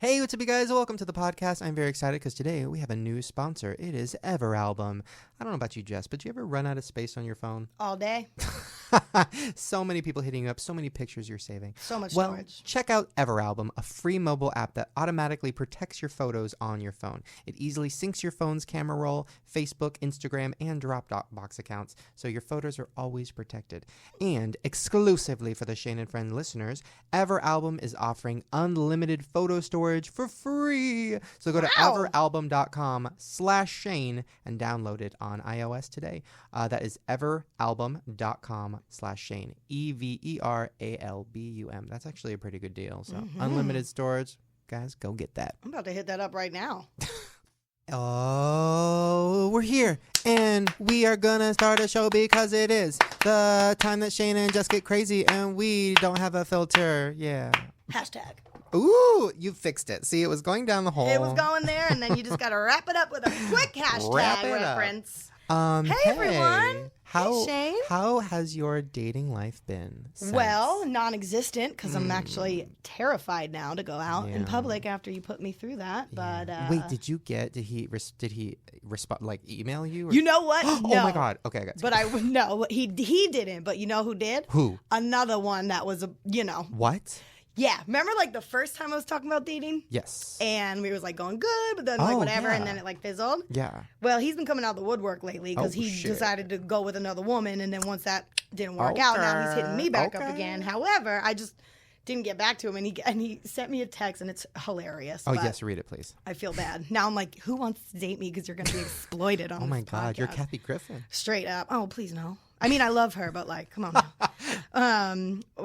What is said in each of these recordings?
Hey, what's up, you guys? Welcome to the podcast. I'm very excited because today we have a new sponsor. It is Everalbum. I don't know about you, Jess, but do you ever run out of space on your phone? All day. So many people hitting you up, so many pictures you're saving. So much well, storage. Check out Everalbum, a free mobile app that automatically protects your photos on your phone. It easily syncs your phone's camera roll, Facebook, Instagram, and Dropbox accounts, so your photos are always protected. And exclusively for the Shane and Friend listeners, Everalbum is offering unlimited photo storage for free. So go to everalbum.com/Shane and download it on iOS today. That is everalbum.com/Shane. EVERALBUM. That's actually a pretty good deal. So unlimited storage, guys, go get that. I'm about to hit that up right now. Oh, we're here, and we are gonna start a show because it is the time that Shane and Jess get crazy, and we don't have a filter. Yeah. Hashtag. Ooh, you fixed it. See, it was going down the hole. It was going there, and then you just got to wrap it up with a quick hashtag reference. Hey, everyone. Hey, Shane. How has your dating life been? Well, non-existent, because I'm actually terrified now to go out in public after you put me through that. Yeah. But wait, did he respond, like email you? Or? You know what? Oh No. my God. Okay, I got you. But no, he didn't. But you know who did? Who? Another one that was What? Yeah, remember like the first time I was talking about dating? Yes. And we was like going good, but then like whatever, and then it like fizzled. Yeah. Well, he's been coming out the woodwork lately because he decided to go with another woman, and then once that didn't work out, now he's hitting me back up again. However, I just didn't get back to him, and he sent me a text, and it's hilarious. Oh, yes, read it, please. I feel bad. Now I'm like, who wants to date me because you're going to be exploited on Oh, my this God, podcast. you're Kathy Griffin. Straight up. Oh, please no. I mean, I love her, but like, come on now. I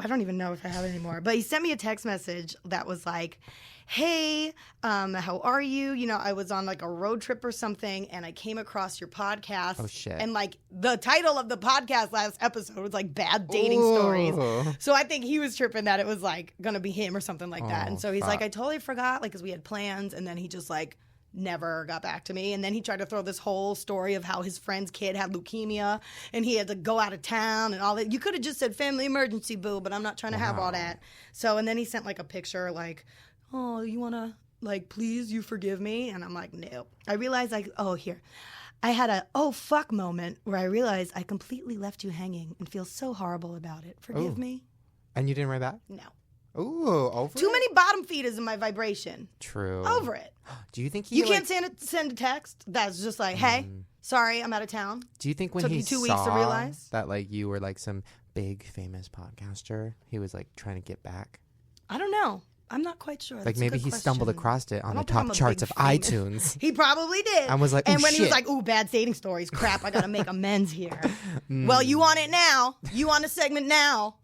don't even know if I have it anymore. But he sent me a text message that was like, hey, how are you? You know, I was on like a road trip or something, and I came across your podcast. Oh, shit. And like the title of the podcast last episode was like Bad Dating Stories. So I think he was tripping that it was like going to be him or something like that. And so he's like, I totally forgot, like, because we had plans. And then he just like never got back to me. And then he tried to throw this whole story of how his friend's kid had leukemia and he had to go out of town and all that. You could have just said family emergency, boo, but I'm not trying to have all that. So, and then he sent like a picture like, oh, you want to, like, please, you forgive me? And I'm like, no. I realized, like, I had a oh fuck moment where I realized I completely left you hanging and feel so horrible about it. Forgive me? And you didn't write back? No. Ooh, over Too many bottom feeders in my vibration. True. Over it. Do you think You can't send a text that's just like, hey, sorry, I'm out of town. Do you think when Took he you 2 saw weeks to realize? that like you were like some big famous podcaster, he was like trying to get back? I don't know. I'm not quite sure. Like That's a maybe good he stumbled question. across it on the don't think I'm top a charts big of famous- iTunes. He probably did. And was like, and ooh, when he was shit. like, ooh, bad dating stories, crap, I got to make amends here. Well, you on it now. You on the segment now.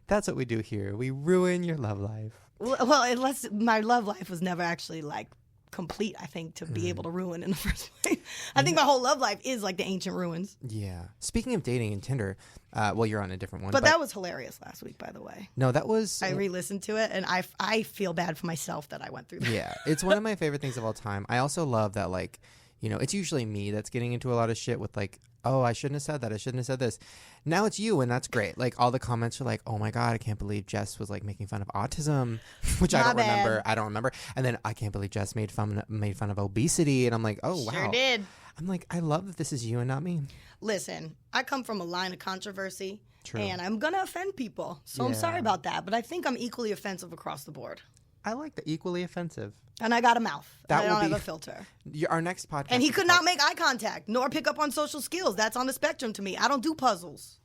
That's what we do here. We ruin your love life. Well, unless my love life was never actually like complete, I think, to be able to ruin in the first place. I think my whole love life is like the ancient ruins. Yeah. Speaking of dating and Tinder, well, you're on a different one. But that was hilarious last week, by the way. No, that was... I re-listened to it, and I feel bad for myself that I went through that. Yeah. It's one of my favorite things of all time. I also love that, like, you know, it's usually me that's getting into a lot of shit with like, oh, I shouldn't have said that. I shouldn't have said this. Now it's you, and that's great. Like, all the comments are like, oh, my God, I can't believe Jess was, like, making fun of autism, which I don't remember. I don't remember. And then I can't believe Jess made fun of obesity. And I'm like, oh, wow. Sure did. I'm like, I love that this is you and not me. Listen, I come from a line of controversy. True. And I'm going to offend people. So I'm sorry about that. But I think I'm equally offensive across the board. I like the equally offensive. And I got a mouth. That I don't will have be a filter. Our next podcast. And he could not make eye contact nor pick up on social skills. That's on the spectrum to me. I don't do puzzles.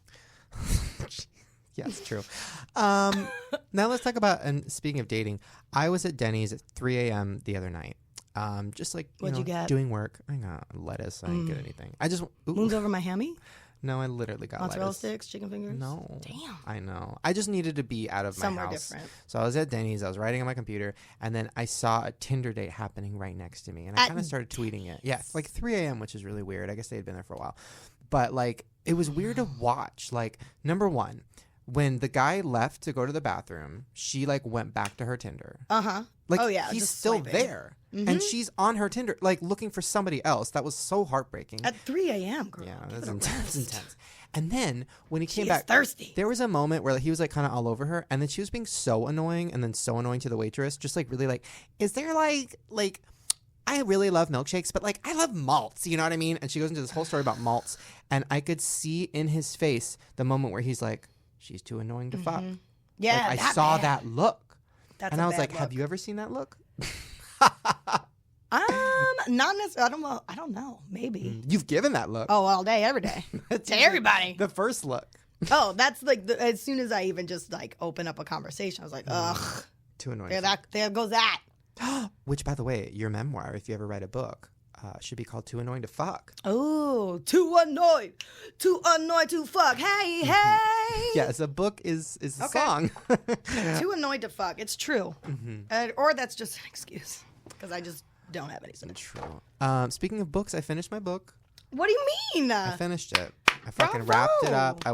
Yes, true. Now let's talk about, and speaking of dating, I was at Denny's at 3 a.m. the other night. Just like, What'd you get? doing work. I got lettuce. I didn't get anything. I just... Moons over my hammy? No, I literally got Mozzarella lettuce. sticks, chicken fingers? No. Damn. I know. I just needed to be out of Somewhere my house. different. So I was at Denny's. I was writing on my computer. And then I saw a Tinder date happening right next to me. And I kind of started tweeting it. Yeah, like 3 a.m., which is really weird. I guess they had been there for a while. But, like, it was weird to watch. Like, number one, when the guy left to go to the bathroom, she, like, went back to her Tinder. Uh-huh. Like, oh, yeah. he's just still swiping. there. And she's on her Tinder, like, looking for somebody else. That was so heartbreaking. At 3 a.m., girl. Yeah, Give that's it a intense. rest. Intense. And then when he came She back, is thirsty. there was a moment where he was like kind of all over her, and then she was being so annoying, and then so annoying to the waitress, just like really like, is there like I really love milkshakes, but like I love malts, you know what I mean? And she goes into this whole story about malts, and I could see in his face the moment where he's like, she's too annoying to fuck. Yeah, like, I saw that look. That's and a I was bad like, look. have you ever seen that look? Not necessarily. I don't know. Maybe. You've given that look. Oh, all day, every day. To everybody. The first look. Oh, that's like as soon as I even just like open up a conversation, I was like, ugh. Too annoying. There goes that. Which, by the way, your memoir, if you ever write a book, should be called Too Annoying to Fuck. Oh, too annoyed to fuck. Hey, hey. Yes, a book is a song. Too annoyed to fuck. It's true. Or that's just an excuse because I just don't have any sense. True. Speaking of books, I finished my book. What do you mean? I finished it. I fucking wrapped it up.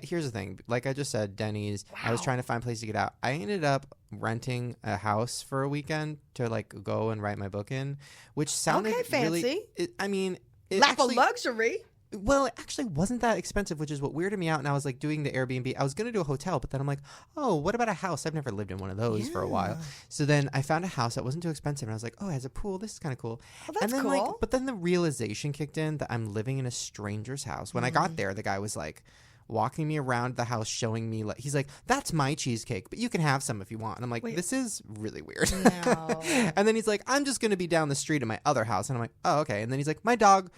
Here's the thing. Like I just said, Denny's. Wow. I was trying to find a place to get out. I ended up renting a house for a weekend to like go and write my book in, which sounded fancy. Really, Lack of luxury. Well, it actually wasn't that expensive, which is what weirded me out. And I was like doing the Airbnb. I was going to do a hotel, but then I'm like, oh, what about a house? I've never lived in one of those for a while. So then I found a house that wasn't too expensive. And I was like, oh, it has a pool. This is kind of cool. Oh, that's and then cool. but then the realization kicked in that I'm living in a stranger's house. When I got there, the guy was like, walking me around the house, showing me, like, he's like, that's my cheesecake, but you can have some if you want. And I'm like, this is really weird. No. And then he's like, I'm just going to be down the street at my other house. And I'm like, oh, okay. And then he's like, my dog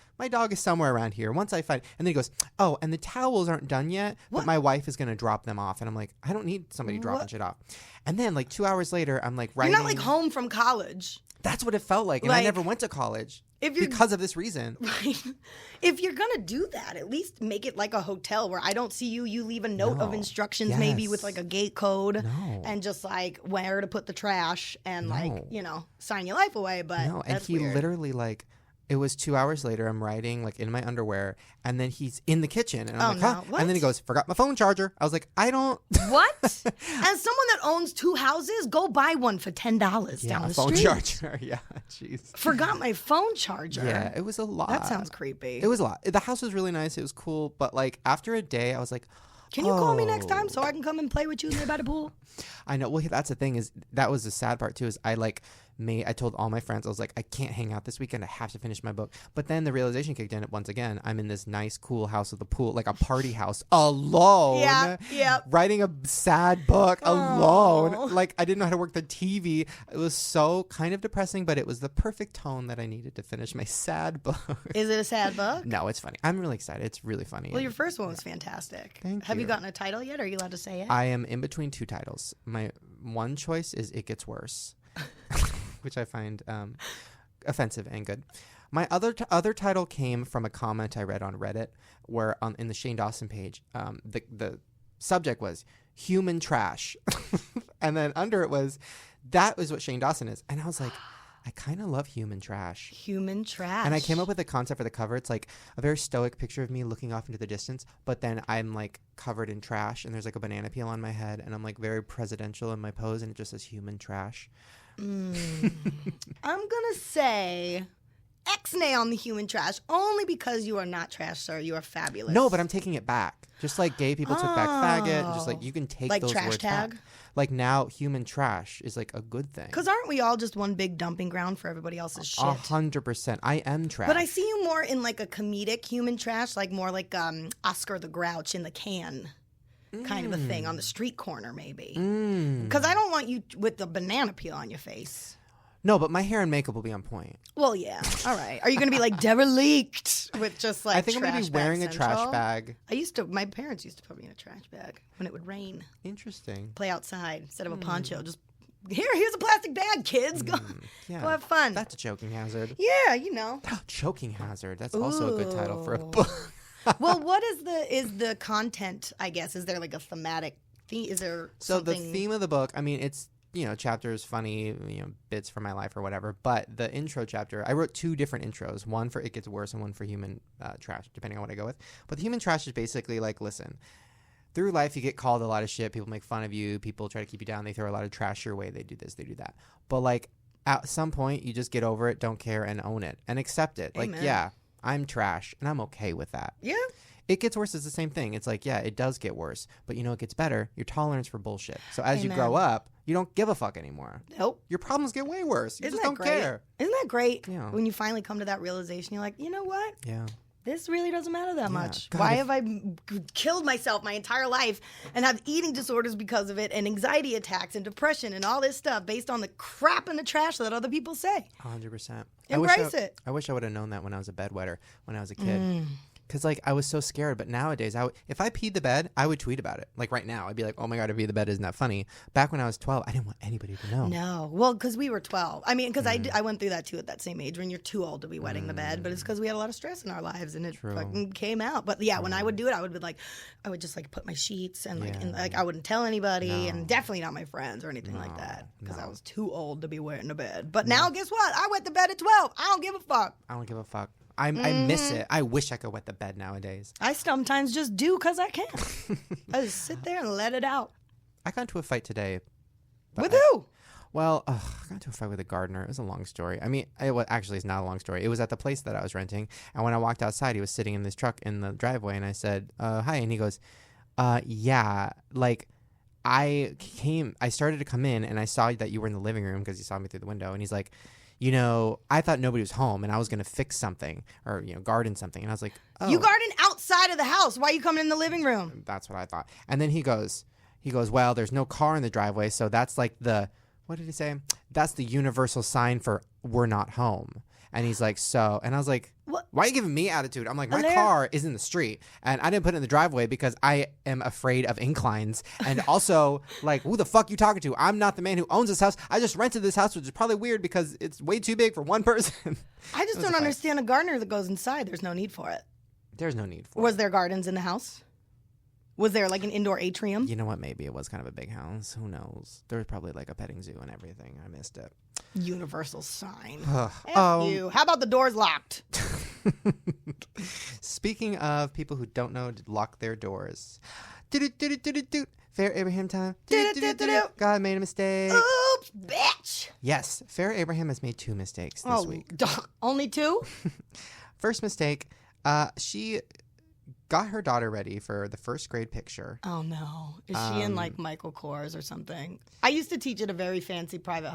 is somewhere around here. Once I find, and then he goes, oh, and the towels aren't done yet, but my wife is going to drop them off. And I'm like, I don't need somebody dropping shit off. And then like 2 hours later, I'm like writing. You're not like home from college. That's what it felt like. And I never went to college because of this reason. Right. If you're going to do that, at least make it like a hotel where I don't see you. You leave a note of instructions, maybe with like a gate code and just like where to put the trash and like, sign your life away. But no, and he literally like, it was 2 hours later, I'm writing like in my underwear, and then he's in the kitchen, and I'm like, huh? What? And then he goes, forgot my phone charger. I was like, I don't. What? As someone that owns 2 houses, go buy one for $10 down the street. Yeah, phone charger. Yeah, jeez. Forgot my phone charger. Yeah, it was a lot. That sounds creepy. It was a lot. The house was really nice. It was cool, but like after a day, I was like, can you call me next time so I can come and play with you by the pool? I know. Well, that's the thing is that was the sad part too. Is I told all my friends, I was like, I can't hang out this weekend. I have to finish my book. But then the realization kicked in once again. I'm in this nice, cool house with a pool, like a party house, alone. Yeah. Writing a sad book alone. Like I didn't know how to work the TV. It was so kind of depressing, but it was the perfect tone that I needed to finish my sad book. Is it a sad book? No, it's funny. I'm really excited. It's really funny. Well, your first one was fantastic. Have you gotten a title yet? Are you allowed to say it? I am in between 2 titles. My one choice is It Gets Worse. Which I find offensive and good. My other title came from a comment I read on Reddit, where in the Shane Dawson page, the subject was human trash, and then under it was, that was what Shane Dawson is, and I was like, I kind of love human trash. Human trash. And I came up with a concept for the cover. It's like a very stoic picture of me looking off into the distance, but then I'm like covered in trash, and there's like a banana peel on my head, and I'm like very presidential in my pose, and it just says human trash. I'm gonna say X-nay on the human trash, only because you are not trash, sir. You are fabulous. No, but I'm taking it back. Just like gay people took back faggot, and just like you can take like those trash words tag. back. Like now, human trash is like a good thing. Because aren't we all just one big dumping ground for everybody else's shit? 100%. I am trash. But I see you more in like a comedic human trash, like more like Oscar the Grouch in the can. Kind of a thing on the street corner, maybe. Because I don't want you with the banana peel on your face. No, but my hair and makeup will be on point. Well, yeah. All right. Are you going to be like derelict with just like I think I'm going to be wearing a trash bag. My parents used to put me in a trash bag when it would rain. Interesting. Play outside instead of a poncho. Just, here's a plastic bag, kids. Go have fun. That's a choking hazard. Yeah, you know. Choking hazard. That's also a good title for a book. Well, what is the content, I guess? Is there like a thematic theme? Is there something? The theme of the book, I mean, it's, chapters, funny, bits from my life or whatever. But the intro chapter, I wrote 2 different intros, one for It Gets Worse and one for human trash, depending on what I go with. But the human trash is basically like, listen, through life you get called a lot of shit. People make fun of you. People try to keep you down. They throw a lot of trash your way. They do this, they do that. But like at some point you just get over it, don't care, and own it and accept it. Amen. Like, yeah, I'm trash and I'm okay with that. Yeah. It gets worse. It's the same thing. It's like, yeah, it does get worse. But you know it gets better? Your tolerance for bullshit. So as you grow up, you don't give a fuck anymore. Nope. Your problems get way worse. You just don't care. Isn't that great? Yeah. When you finally come to that realization, you're like, you know what? Yeah. This really doesn't matter that much. God, Why have I killed myself my entire life and have eating disorders because of it and anxiety attacks and depression and all this stuff based on the crap and the trash that other people say? 100%. Embrace it. I wish I would have known that when I was a bedwetter, when I was a kid. Because, like, I was so scared. But nowadays, if I peed the bed, I would tweet about it. Like, right now, I'd be like, oh, my God, I peed the bed. Isn't that funny? Back when I was 12, I didn't want anybody to know. No. Well, because we were 12. I mean, because I went through that, too, at that same age when you're too old to be wetting the bed. But it's because we had a lot of stress in our lives, and it fucking came out. But, yeah, when I would do it, I would be like, I would just, like, put my sheets and, like, I wouldn't tell anybody and definitely not my friends or anything like that because I was too old to be wetting the bed. But now, guess what? I wet the bed at 12. I don't give a fuck. I don't give a fuck. I miss it. I wish I could wet the bed nowadays. I sometimes just do because I can. I just sit there and let it out. I got into a fight today. With who? Well, I got into a fight with a gardener. It was a long story. I mean, actually, it's not a long story. It was at the place that I was renting. And when I walked outside, he was sitting in this truck in the driveway. And I said, hi. And he goes, yeah, like, I started to come in and I saw that you were in the living room because he saw me through the window. And he's like, you know, I thought nobody was home and I was going to fix something or, you know, garden something. And I was like, oh. You garden outside of the house. Why are you coming in the living room? That's what I thought. And then he goes, well, there's no car in the driveway. So that's like what did he say? That's the universal sign for we're not home. And he's like, so, and I was like, what? Why are you giving me attitude? I'm like, my car is in the street and I didn't put it in the driveway because I am afraid of inclines. And also, like, who the fuck you talking to? I'm not the man who owns this house. I just rented this house, which is probably weird because it's way too big for one person. I just don't understand a gardener that goes inside. There's no need for it. There's no need for it. Was there gardens in the house? Was there like an indoor atrium? You know what? Maybe it was kind of a big house. Who knows? There was probably like a petting zoo and everything. I missed it. Universal sign. F you. How about the doors locked? Speaking of people who don't know to lock their doors. Fair Abraham time. God made a mistake. Oops, bitch. Yes, Fair Abraham has made 2 mistakes this week. Only 2? First mistake, she got her daughter ready for the first grade picture. Oh, no. Is she in, like, Michael Kors or something? I used to teach at a very fancy private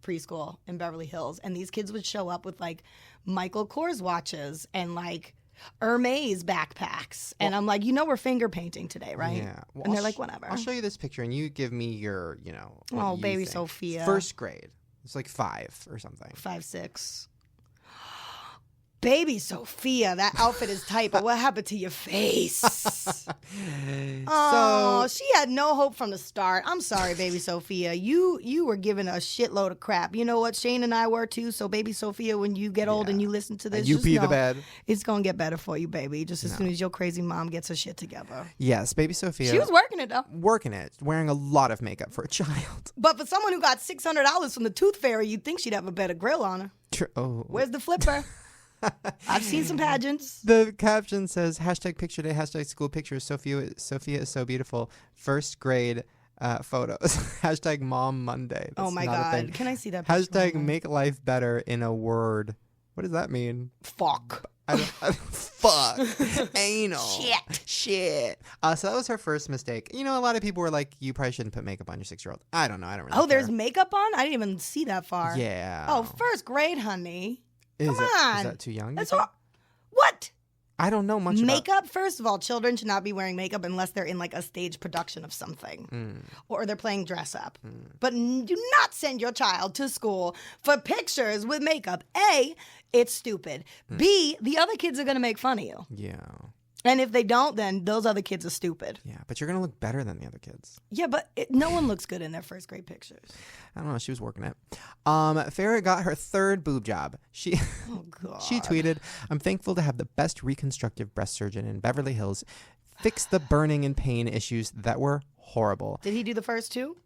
preschool in Beverly Hills, and these kids would show up with, like, Michael Kors watches and, like, Hermes backpacks. And I'm like, you know we're finger painting today, right? Yeah. Well, and they're like, whatever. I'll show you this picture, and you give me your, you know, oh, baby Sophia. First grade. It's like 5 or something. 5, 6. Baby Sophia, that outfit is tight, but what happened to your face? Oh, she had no hope from the start. I'm sorry, baby Sophia. You were given a shitload of crap. You know what? Shane and I were too. So, baby Sophia, when you get old and you listen to this, and you pee the bed. It's gonna get better for you, baby. Just as soon as your crazy mom gets her shit together. Yes, baby Sophia. She was working it though. Working it, wearing a lot of makeup for a child. But for someone who got $600 from the Tooth Fairy, you'd think she'd have a better grill on her. Oh. Where's the flipper? I've seen some pageants. The caption says #picture day, #school pictures. Sophia is so beautiful. First grade photos. #mom Monday. That's oh my God. Can I see that picture? #make life better in a word. What does that mean? Fuck. Fuck. Anal. Shit. So that was her first mistake. You know, a lot of people were like, you probably shouldn't put makeup on your 6-year-old. I don't know. I don't really care. There's makeup on? I didn't even see that far. Yeah. Oh, first grade, honey. Come on. Is that too young? That's what? I don't know much makeup. about... First of all, children should not be wearing makeup unless they're in like a stage production of something or they're playing dress up. But do not send your child to school for pictures with makeup. A, it's stupid. B, the other kids are going to make fun of you. Yeah. And if they don't, then those other kids are stupid. Yeah, but you're going to look better than the other kids. Yeah, but no one looks good in their first grade pictures. I don't know. She was working it. Farrah got her 3rd boob job. She tweeted, I'm thankful to have the best reconstructive breast surgeon in Beverly Hills fix the burning and pain issues that were horrible. Did he do the first 2?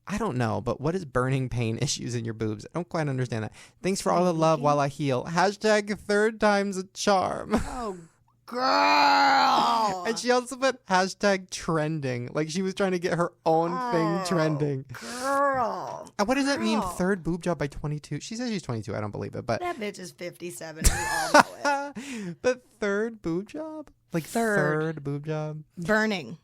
I don't know, but what is burning pain issues in your boobs? I don't quite understand that. Thanks for all the love while I heal. #3rd time's a charm. Oh, girl. And she also put #trending. Like she was trying to get her own thing trending. Girl. And what does that mean? 3rd boob job by 22? She says she's 22. I don't believe it, but that bitch is 57. We all know But third boob job? Like third boob job? Burning.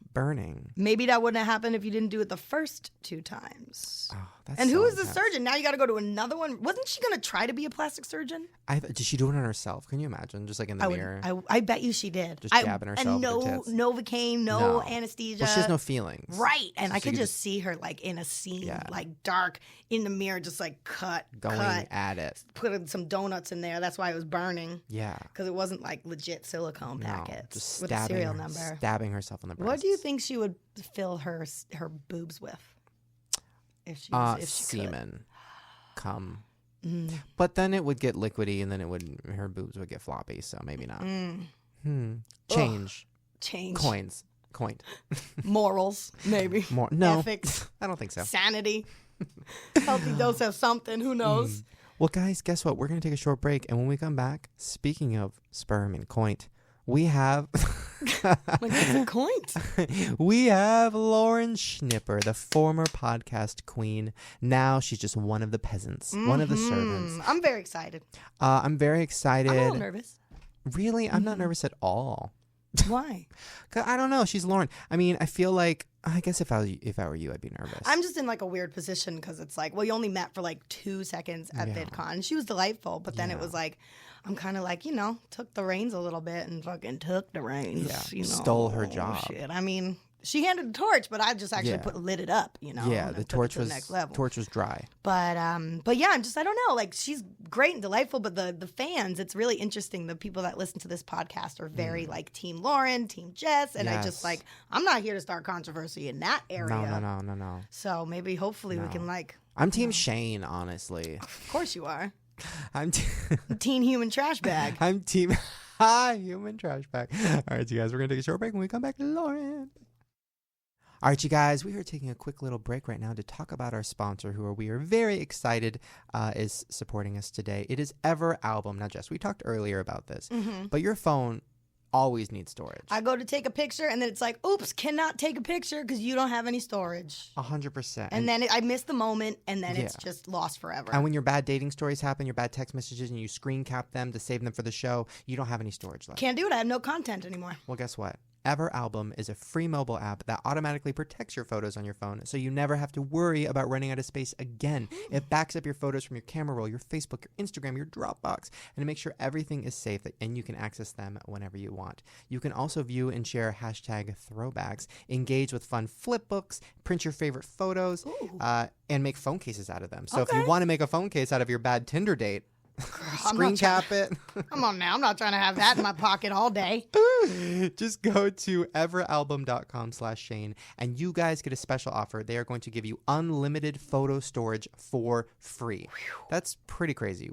Maybe that wouldn't have happened if you didn't do it the first 2 times. Oh, that's and so who is the intense. surgeon? Now you got to go to another one. Wasn't she going to try to be a plastic surgeon? Did she do it on herself? Can you imagine? Just like in the mirror? I bet you she did. Just jabbing herself and with her tits. Novocaine, no anesthesia. Well, she has no feelings. Right. And So I could just see her like in a scene, like dark, in the mirror, just like cut. At it. Put some donuts in there. That's why it was burning. Yeah. Because it wasn't like legit silicone packets just with a serial number. Stabbing herself in the breast. What do you think she would fill her boobs with? If she semen. Cum. But then it would get liquidy, and then her boobs would get floppy. So maybe not. Change. Coins. Coined. Morals, maybe. No. Ethics. I don't think so. Sanity. Healthy dose of something. Who knows? Well, guys, guess what? We're going to take a short break. And when we come back, speaking of sperm and coint, we have... We have Lauren Schnipper, the former podcast queen. Now she's just one of the peasants, one of the servants. I'm very excited. I'm very excited. I'm a little nervous. Really? I'm not nervous at all. Why? 'Cause I don't know. She's Lauren. I mean, I feel like, I guess if I were you, I'd be nervous. I'm just in like a weird position because it's like, well, you only met for like 2 seconds at VidCon. She was delightful, but then it was like, I'm kind of like, took the reins a little bit and fucking took the reins. Yeah. Stole her job. Shit. I mean, she handed the torch, but I just actually lit it up, Yeah, the torch was next level. Torch was dry. But yeah, I don't know. Like, she's great and delightful, but the fans, it's really interesting. The people that listen to this podcast are very like Team Lauren, Team Jess, and I just like, I'm not here to start controversy in that area. No. So maybe, hopefully, we can like. I'm Team Shane, honestly. Of course you are. I'm Teen Human Trash Bag. I'm Team Human Trash Bag. All right, you guys, we're gonna take a short break. When we come back, Lauren. All right, you guys, we are taking a quick little break right now to talk about our sponsor, we are very excited is supporting us today. It is Ever Album. Now, Jess, we talked earlier about this, but your phone always needs storage. I go to take a picture, and then it's like, oops, cannot take a picture because you don't have any storage. 100%. And then I miss the moment, and then it's just lost forever. And when your bad dating stories happen, your bad text messages, and you screen cap them to save them for the show, you don't have any storage left. Can't do it. I have no content anymore. Well, guess what? Ever Album is a free mobile app that automatically protects your photos on your phone, so you never have to worry about running out of space again. It backs up your photos from your camera roll, your Facebook, your Instagram, your Dropbox, and it makes sure everything is safe and you can access them whenever you want. You can also view and share hashtag throwbacks, engage with fun flip books, print your favorite photos, and make phone cases out of them. So if you want to make a phone case out of your bad Tinder date, screen cap it. Come on now. I'm not trying to have that in my pocket all day. Just go to everalbum.com/Shane and you guys get a special offer. They are going to give you unlimited photo storage for free. That's pretty crazy.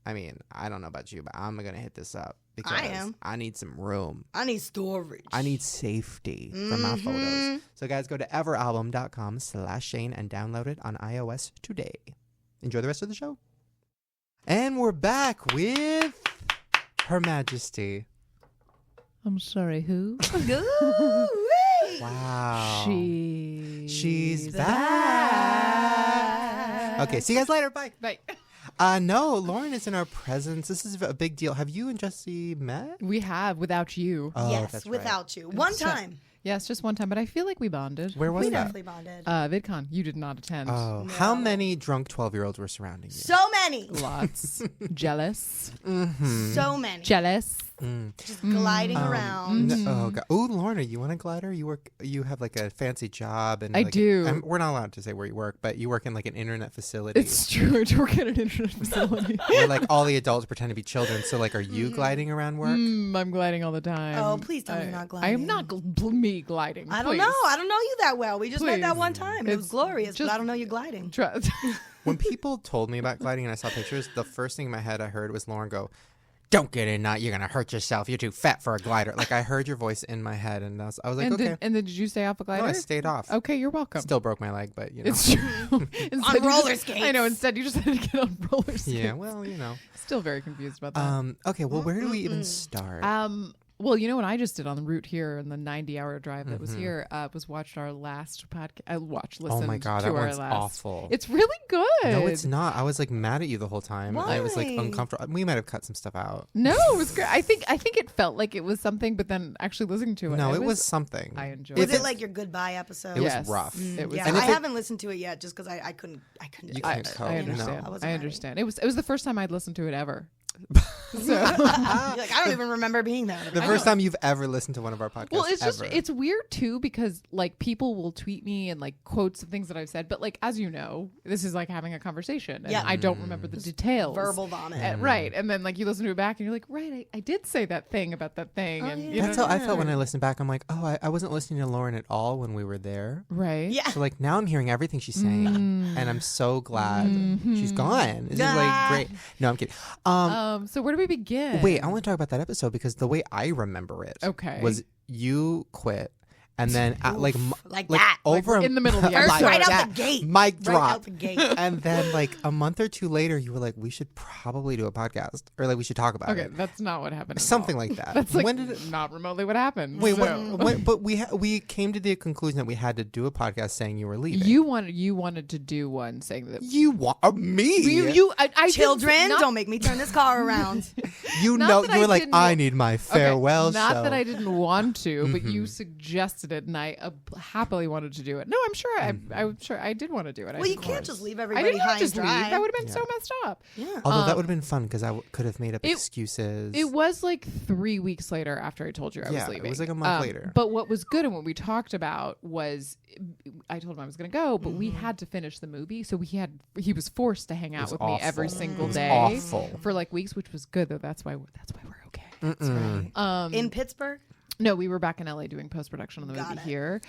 I don't know about you, but I'm going to hit this up because I need some room. I need storage. I need safety for my photos. So guys, go to everalbum.com/Shane and download it on iOS today. Enjoy the rest of the show. And we're back with Her Majesty. I'm sorry, who? Wow. She's back. Okay, see you guys later. Bye. Bye. No, Lauren is in our presence. This is a big deal. Have you and Jessie met? We have, without you. Oh, yes, that's without you. One time. Yes, just one time, but I feel like we bonded. Where was We that? definitely bonded. VidCon. You did not attend. Oh, No. how many drunk 12-year-olds were surrounding you? So many. Lots. Jealous. So many. Jealous. Just gliding around. Oh God! Ooh, Lauren, you want a glider? You have like a fancy job, and I like do. we're not allowed to say where you work, but you work in like an internet facility. It's true. I work at an internet facility. Where like all the adults pretend to be children. So like, are you gliding around work? I'm gliding all the time. Oh, please tell me you're not gliding. I am not me gliding. I don't know. I don't know you that well. We just met that Please. one time. It was It's glorious, just- but I don't know you gliding. Trust. When people told me about gliding and I saw pictures, the first thing in my head I heard was Lauren go, "Don't get in that. You're gonna hurt yourself. You're too fat for a glider." Like I heard your voice in my head, and I was like, and okay. then did you stay off a glider? No, I stayed off. Okay, you're welcome. Still broke my leg, but you know. It's true. Instead, you roller just- skates. I know. Instead, you just had to get on roller skates. Yeah, well, you know. Still very confused about that. Okay, well, where do we even start? Well, you know what I just did on the route here in the 90-hour drive that was here was watched our last podcast. Listened Oh my God, to that our one's last. awful. It's really good. No, it's not. I was like mad at you the whole time. Why? I was like uncomfortable. We might have cut some stuff out. No, it was great. I think it felt like it was something, but then actually listening to it, No, it was something. I enjoyed Was it. it like your goodbye episode? It was Yes. rough. It was. Yeah, And I if it- haven't listened to it yet just because I couldn't. You I, can't cope. I No. understand. I wasn't I ready. understand. It was the first time I'd listened to it ever. So. You're like, I don't even remember being there. The first time you've ever listened to one of our podcasts. Well, it's just ever. it's weird too because like people will tweet me and like quotes of things that I've said, but like as you know, this is like having a conversation, and Yeah. I don't remember the details. verbal vomit. Right, and then like you listen to it back and you're like, right, I did say that thing about that thing, and you That's know, how I felt when I listened back. I'm like, oh, I wasn't listening to Lauren at all when we were there. right, Yeah. So like now I'm hearing everything she's saying, and I'm so glad she's gone. This is like great. No, I'm kidding. So where do we begin? Wait, I want to talk about that episode because the way I remember it Okay. was you quit. And then Like that. over in the middle of the First, episode. right out that the gate. mic Right drop. out the gate. And then like a month or two later, you were like, we should probably do a podcast or like we should talk about Okay, it. that's not what happened. at Something all. like that. That's like when did it? not remotely what happened. Wait, so. but we came to the conclusion that we had to do a podcast saying you were leaving. You wanted to do one saying that You want me? I didn't- Children, not- don't make me turn this car around. You Not know, that you were I like, didn't I wa- need my Okay, farewell show. Not that I didn't want to, but you suggested it, and I happily wanted to do it. No, I'm sure. I'm sure I did want to do it. Well, you can't just leave I everybody didn't high want to and just leave. dry. That would have been Yeah. so messed up. Yeah. Although that would have been fun because I could have made up it- excuses. It was like 3 weeks later after I told you I was Yeah, it leaving. was like a month later. But what was good and what we talked about was I told him I was going to go, but we had to finish the movie, so he was forced to hang out was with me every awful. single It was day awful. for like weeks, which was good though. That's why we're okay. That's right. In Pittsburgh? No, we were back in LA doing post production on the Got movie it. here.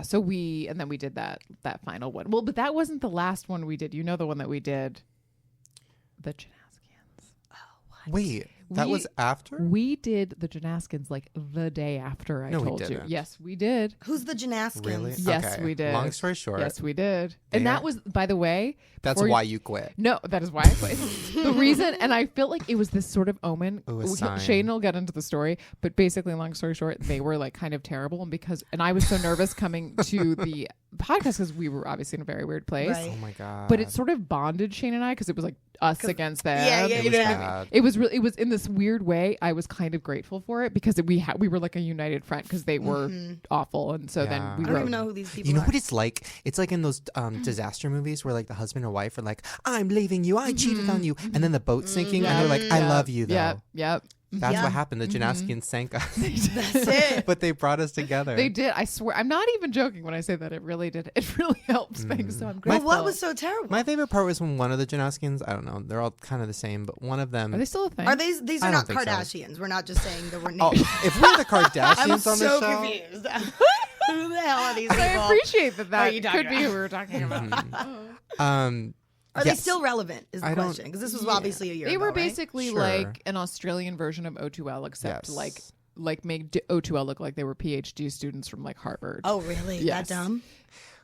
So we did that final one. Well, but that wasn't the last one we did. You know the one that we did, the Janaskians. Wait, that was after? We did the Janaskins like the day after I No, we told you. didn't. Yes, we did. Who's the Janaskins? Really? Yes, Okay. we did. Long story short, Yes, we did. And There- that was, by the way, that's before why you quit. No, that is why I quit. The reason, and I felt like it was this sort of omen. Ooh, a sign. Shane will get into the story, but basically, long story short, they were like kind of terrible, and I was so nervous coming to the podcast because we were obviously in a very weird place. Right. Oh my god! But it sort of bonded Shane and I because it was like us against them. Yeah, It was bad. It was really. It was in this weird way. I was kind of grateful for it because we were like a united front because they were awful, and so Yeah. then we I don't wrote. even know who these people You know are. what it's like? It's like in those disaster movies where like the husband and wife are like, "I'm leaving you. I cheated on you," and then the boat's sinking, and they're like, "I love you, though." Yep. That's Yeah. what happened. The Janaskians sank us, That's it. but they brought us together. They did. I swear. I'm not even joking when I say that. It really did. It really helped things. So I'm Well, grateful. what was so terrible? My favorite part was when one of the Janaskians, I don't know, they're all kind of the same, but one of them. Are they still a thing? Are these I are don't not think so. Kardashians. We're not just saying the word Oh, names. if we're the I'm Kardashians on so the show, confused. Who the hell are these people? I appreciate that. are you That talking could be about? who we were talking about. Are they yes. still relevant? Is the I don't- question? Because this was obviously a year They ago, were right? basically Sure. like an Australian version of O2L, except Yes. like make O2L look like they were PhD students from like Harvard. Oh, really? Yes. That dumb?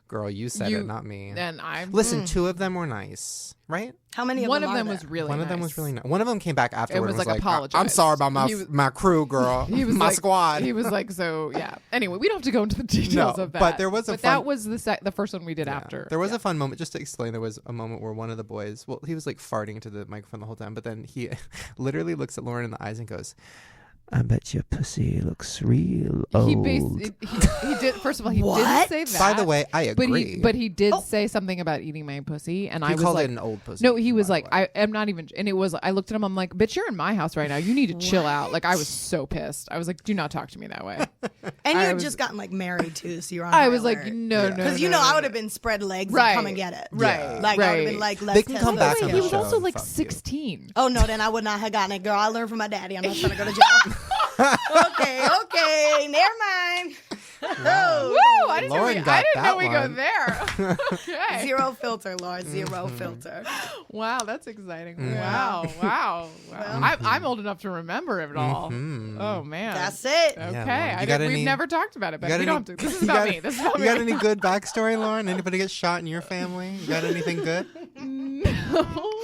Girl, you said You- it, not me. And I'm Listen, two of them were nice, right? How many of one them of them are was there? really One of them was really nice. One of them came back afterward was and was like, like, apologized. I'm sorry about my He was- my crew, girl. He was my like, squad. He was like, so yeah. Anyway, we don't have to go into the details No, of that. but there was a But fun- that was the first one we did Yeah. after. There was Yeah. a fun moment, just to explain, there was a moment where one of the boys, well, he was like farting into the microphone the whole time, but then he literally looks at Lauren in the eyes and goes, I bet your pussy looks real old. He did. First of all, he What? did say that. By the way, I agree. But he did say something about eating my pussy, and he I was called like, it an old pussy. no, he was by like, the way. I am not even, and it was, I looked at him, I'm like, bitch, you're in my house right now. You need to chill out. Like, I was so pissed. I was like, do not talk to me that way. And you I had was- just gotten like married too, so you're on I high was like, alert. no. Because I would have been spread legs Right. and come and get it. Right. Like I would have Right. been like, let's They can test come this back Wait, on again. he the was show also and like fuck you. 16. Oh no, then I would not have gotten it, girl. I learned from my daddy. I'm not trying to go to jail. okay, never mind. Wow. Woo! I didn't Lauren know got that we go one. there. Okay. Zero filter, Laura. Zero filter. Wow, that's exciting. Mm-hmm. Wow. I'm old enough to remember it all. Mhm. Oh man. That's it. Okay. Lauren, you got We've any- never talked about it, but got we any- don't have to. This is you about got- me. This is about You me. got any good backstory, Lauren? Anybody get shot in your family? You got anything good? No.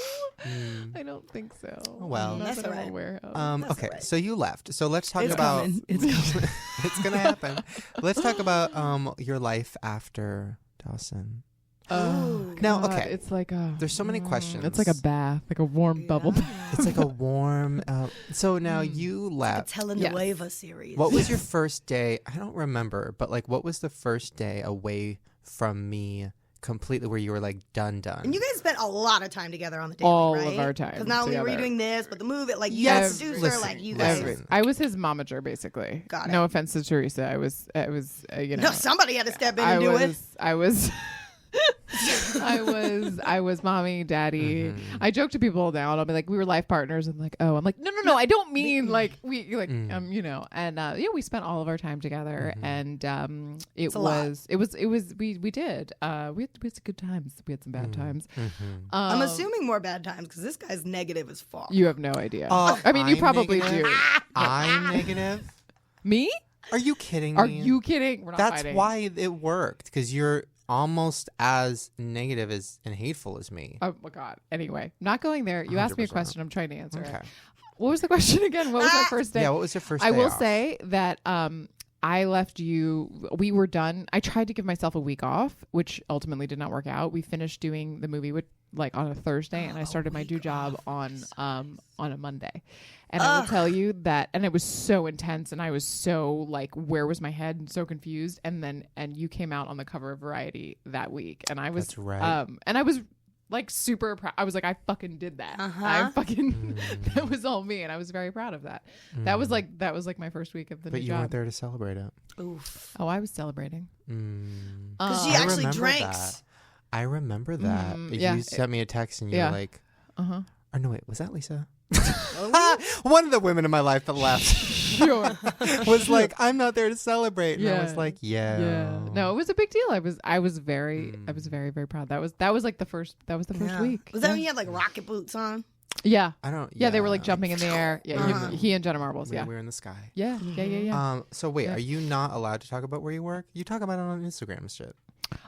I don't think so. Oh, well. Not That's that I'm all right. aware of. Okay, all right. so you left. So let's talk It's about coming. It's coming. it's gonna happen. Let's talk about your life after Dawson. Oh, Now, God, okay. It's like a. There's so many questions. It's like a bath, like a warm bubble bath. It's like a warm. So now you The left. Telenovela series. What was your first day? I don't remember, but like, what was the first day away from me completely, where you were like done? And you guys spent a lot of time together on the daily, All right? of our time Because not only were you together. doing this, but the movie, like you Yes, as a producer, listen, like you listen. guys. I was his momager, basically. Got it. No offense to Teresa. I was, you know. No, somebody had to step in and do it. I was I was mommy, daddy. I joke to people now, and I'll be like, we were life partners, and like, oh, I'm like, no, I don't mean like we like you know, and yeah, we spent all of our time together, and it was we did we had some good times, we had some bad times. I'm assuming more bad times because this guy's negative as fuck. You have no idea. I mean, you I'm probably negative. do. I'm negative. Me? Are you kidding me? Are you kidding? We're not That's fighting. why it worked, because you're almost as negative as and hateful as me. Oh my God. Anyway, not going there. You asked me a 100%. question. I'm trying to answer Okay. it. What was the question again? What was my first day? Yeah, what was your first I day will off? say that I left you. We were done. I tried to give myself a week off, which ultimately did not work out. We finished doing the movie like on a Thursday, and I started my new job on a Monday. And I will tell you that, and it was so intense, and I was so like, where was my head, and so confused. And you came out on the cover of Variety that week, and I was That's right. and I was like super proud. I was like, I fucking did that. I fucking that was all me, and I was very proud of that. That was like my first week of the But new you job. weren't there to celebrate it. Oof. Oh, I was celebrating. Because she I actually remember drinks. that. I remember that. yeah. You sent me a text and you Yeah. were like, oh no, wait, was that Lisa? One of the women in my life that left Sure. was like, I'm not there to celebrate. And I was Yeah. like, yeah. Yeah. No, it was a big deal. I was very very proud. That was like the first Yeah. week. Was that when you had like rocket boots on? Yeah. I don't. Yeah, they were like jumping in the air. Yeah, he and Jenna Marbles. We Yeah. were in the sky. Yeah. Yeah. So wait, are you not allowed to talk about where you work? You talk about it on Instagram and shit.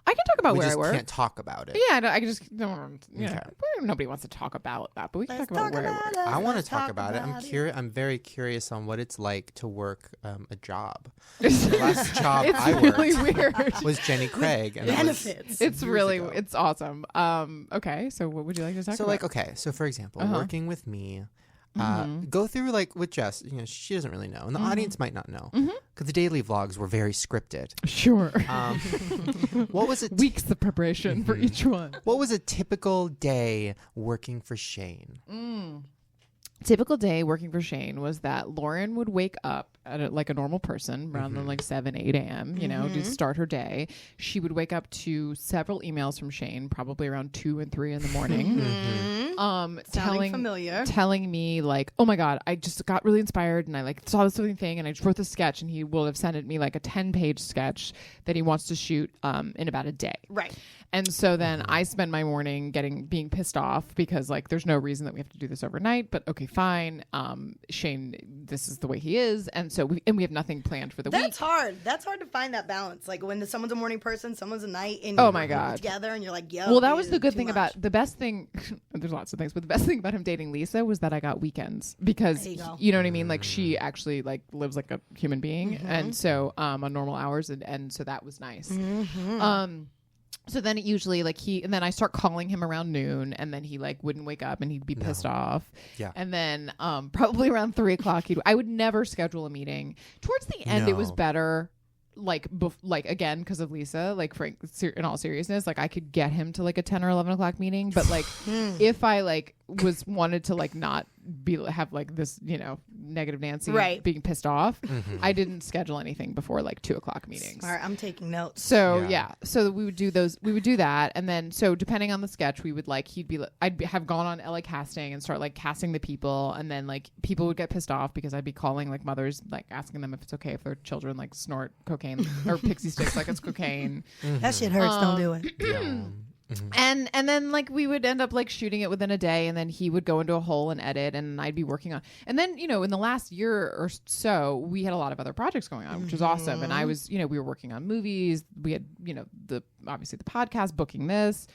I can talk about We where I just work. can't talk about it. Yeah, I just don't. You know, Okay. nobody wants to talk about that, but we can Let's talk about where I work. it. I want to Let's talk about it. I'm it. curious. I'm very curious on what it's like to work a job. The last job It's I worked really weird. was Jenny Craig, and that was Benefits. It's years really ago. it's awesome. Okay, so what would you like to talk So about? like, okay, so for example, working with me, Mm-hmm. go through like with Jess, you know, she doesn't really know, and the audience might not know, because the daily vlogs were very scripted. Sure. What was it? Weeks of preparation for each one. What was a typical day working for Shane? Typical day working for Shane was that Lauren would wake up at like a normal person around like 7, 8 a.m., you know, to start her day. She would wake up to several emails from Shane, probably around 2 and 3 in the morning. Sounding familiar. Telling me like, oh my God, I just got really inspired and I like saw this thing and I just wrote this sketch, and he will have sent me like a 10-page sketch that he wants to shoot in about a day. Right. And so then I spend my morning being pissed off because like there's no reason that we have to do this overnight, but okay, fine. Shane, this is the way he is. And so we have nothing planned for the week. That's hard. That's hard to find that balance. Like when someone's a morning person, someone's a night, and Oh you're my God. together, and you're like, yo. Well, that was dude, the good too thing much. the best thing. There's lots of things, but the best thing about him dating Lisa was that I got weekends because There you go. you know what I mean. Like she actually like lives like a human being, and so on normal hours, and so that was nice. So then it usually like and then I start calling him around noon, and then he like wouldn't wake up and he'd be pissed off. Yeah. And then probably around 3 o'clock, I would never schedule a meeting. Towards the end, it was No. better. Like again, because of Lisa, like Frank, in all seriousness, like I could get him to like a 10 or 11 o'clock meeting, but like if I like wanted to like not have like this, you know, negative Nancy Right. being pissed off, I didn't schedule anything before like 2 o'clock meetings. All right, I'm taking notes. So Yeah. so we would do that, and then so depending on the sketch, we would like I'd have gone on LA Casting and start like casting the people, and then like people would get pissed off because I'd be calling like mothers, like asking them if it's okay if their children like snort cocaine or pixie sticks like it's cocaine, That shit hurts. Don't do it. Yeah. and then like we would end up like shooting it within a day, and then he would go into a hole and edit, and I'd be working on. And then, you know, in the last year or so, we had a lot of other projects going on, which was awesome. And I was, you know, we were working on movies. We had, you know, obviously the podcast, booking this.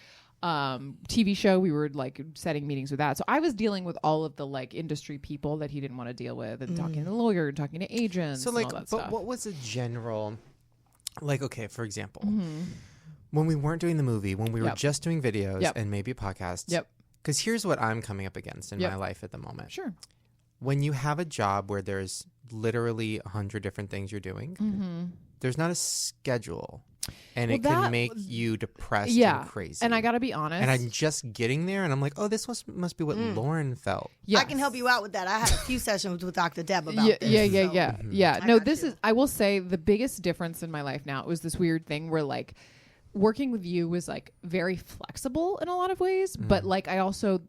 TV show. We were like setting meetings with that. So I was dealing with all of the like industry people that he didn't want to deal with, and talking to the lawyer and talking to agents. So like, and all that but stuff. what was a general, like, okay, for example, when we weren't doing the movie, when we were just doing videos and maybe a podcast. Yep. Because here's what I'm coming up against in my life at the moment. Sure. When you have a job where there's literally 100 different things you're doing, there's not a schedule. And it can make you depressed and crazy. And I got to be honest. And I'm just getting there, and I'm like, oh, this must be what Lauren felt. Yes. I can help you out with that. I had a few sessions with Dr. Deb about this. Yeah. No, this is, I will say the biggest difference in my life now, it was this weird thing where like, working with you was like very flexible in a lot of ways, but like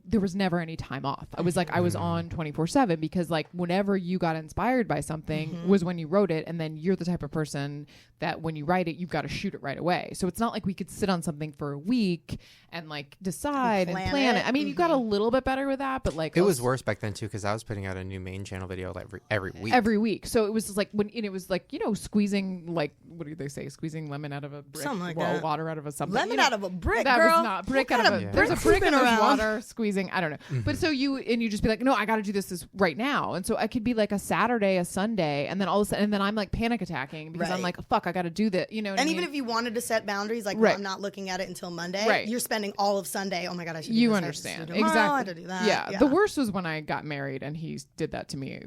there was never any time off. I was like, I was on 24/7 because like whenever you got inspired by something was when you wrote it. And then you're the type of person that when you write it, you've got to shoot it right away. So it's not like we could sit on something for a week and like decide and plan it. I mean, you got a little bit better with that, but like it was worse back then too, because I was putting out a new main channel video like every week. So it was just like it was like, squeezing, like, what do they say? Squeezing lemon out of a brick, something like that. Water out of a something. Lemon out of a brick, that girl. Was not brick out of a. There's a brick and there's water squeezing. I don't know. But so you just be like, no, I got to do this right now. And so I could be like a Saturday, a Sunday, and then all of a sudden, and then I'm like panic attacking because I'm like, fuck, I got to do that. And even if you wanted to set boundaries, like, well, I'm not looking at it until Monday. You're spending all of Sunday. Oh my god, I should. Do this. Understand I exactly? I had to do that. Yeah. The worst was when I got married and he did that to me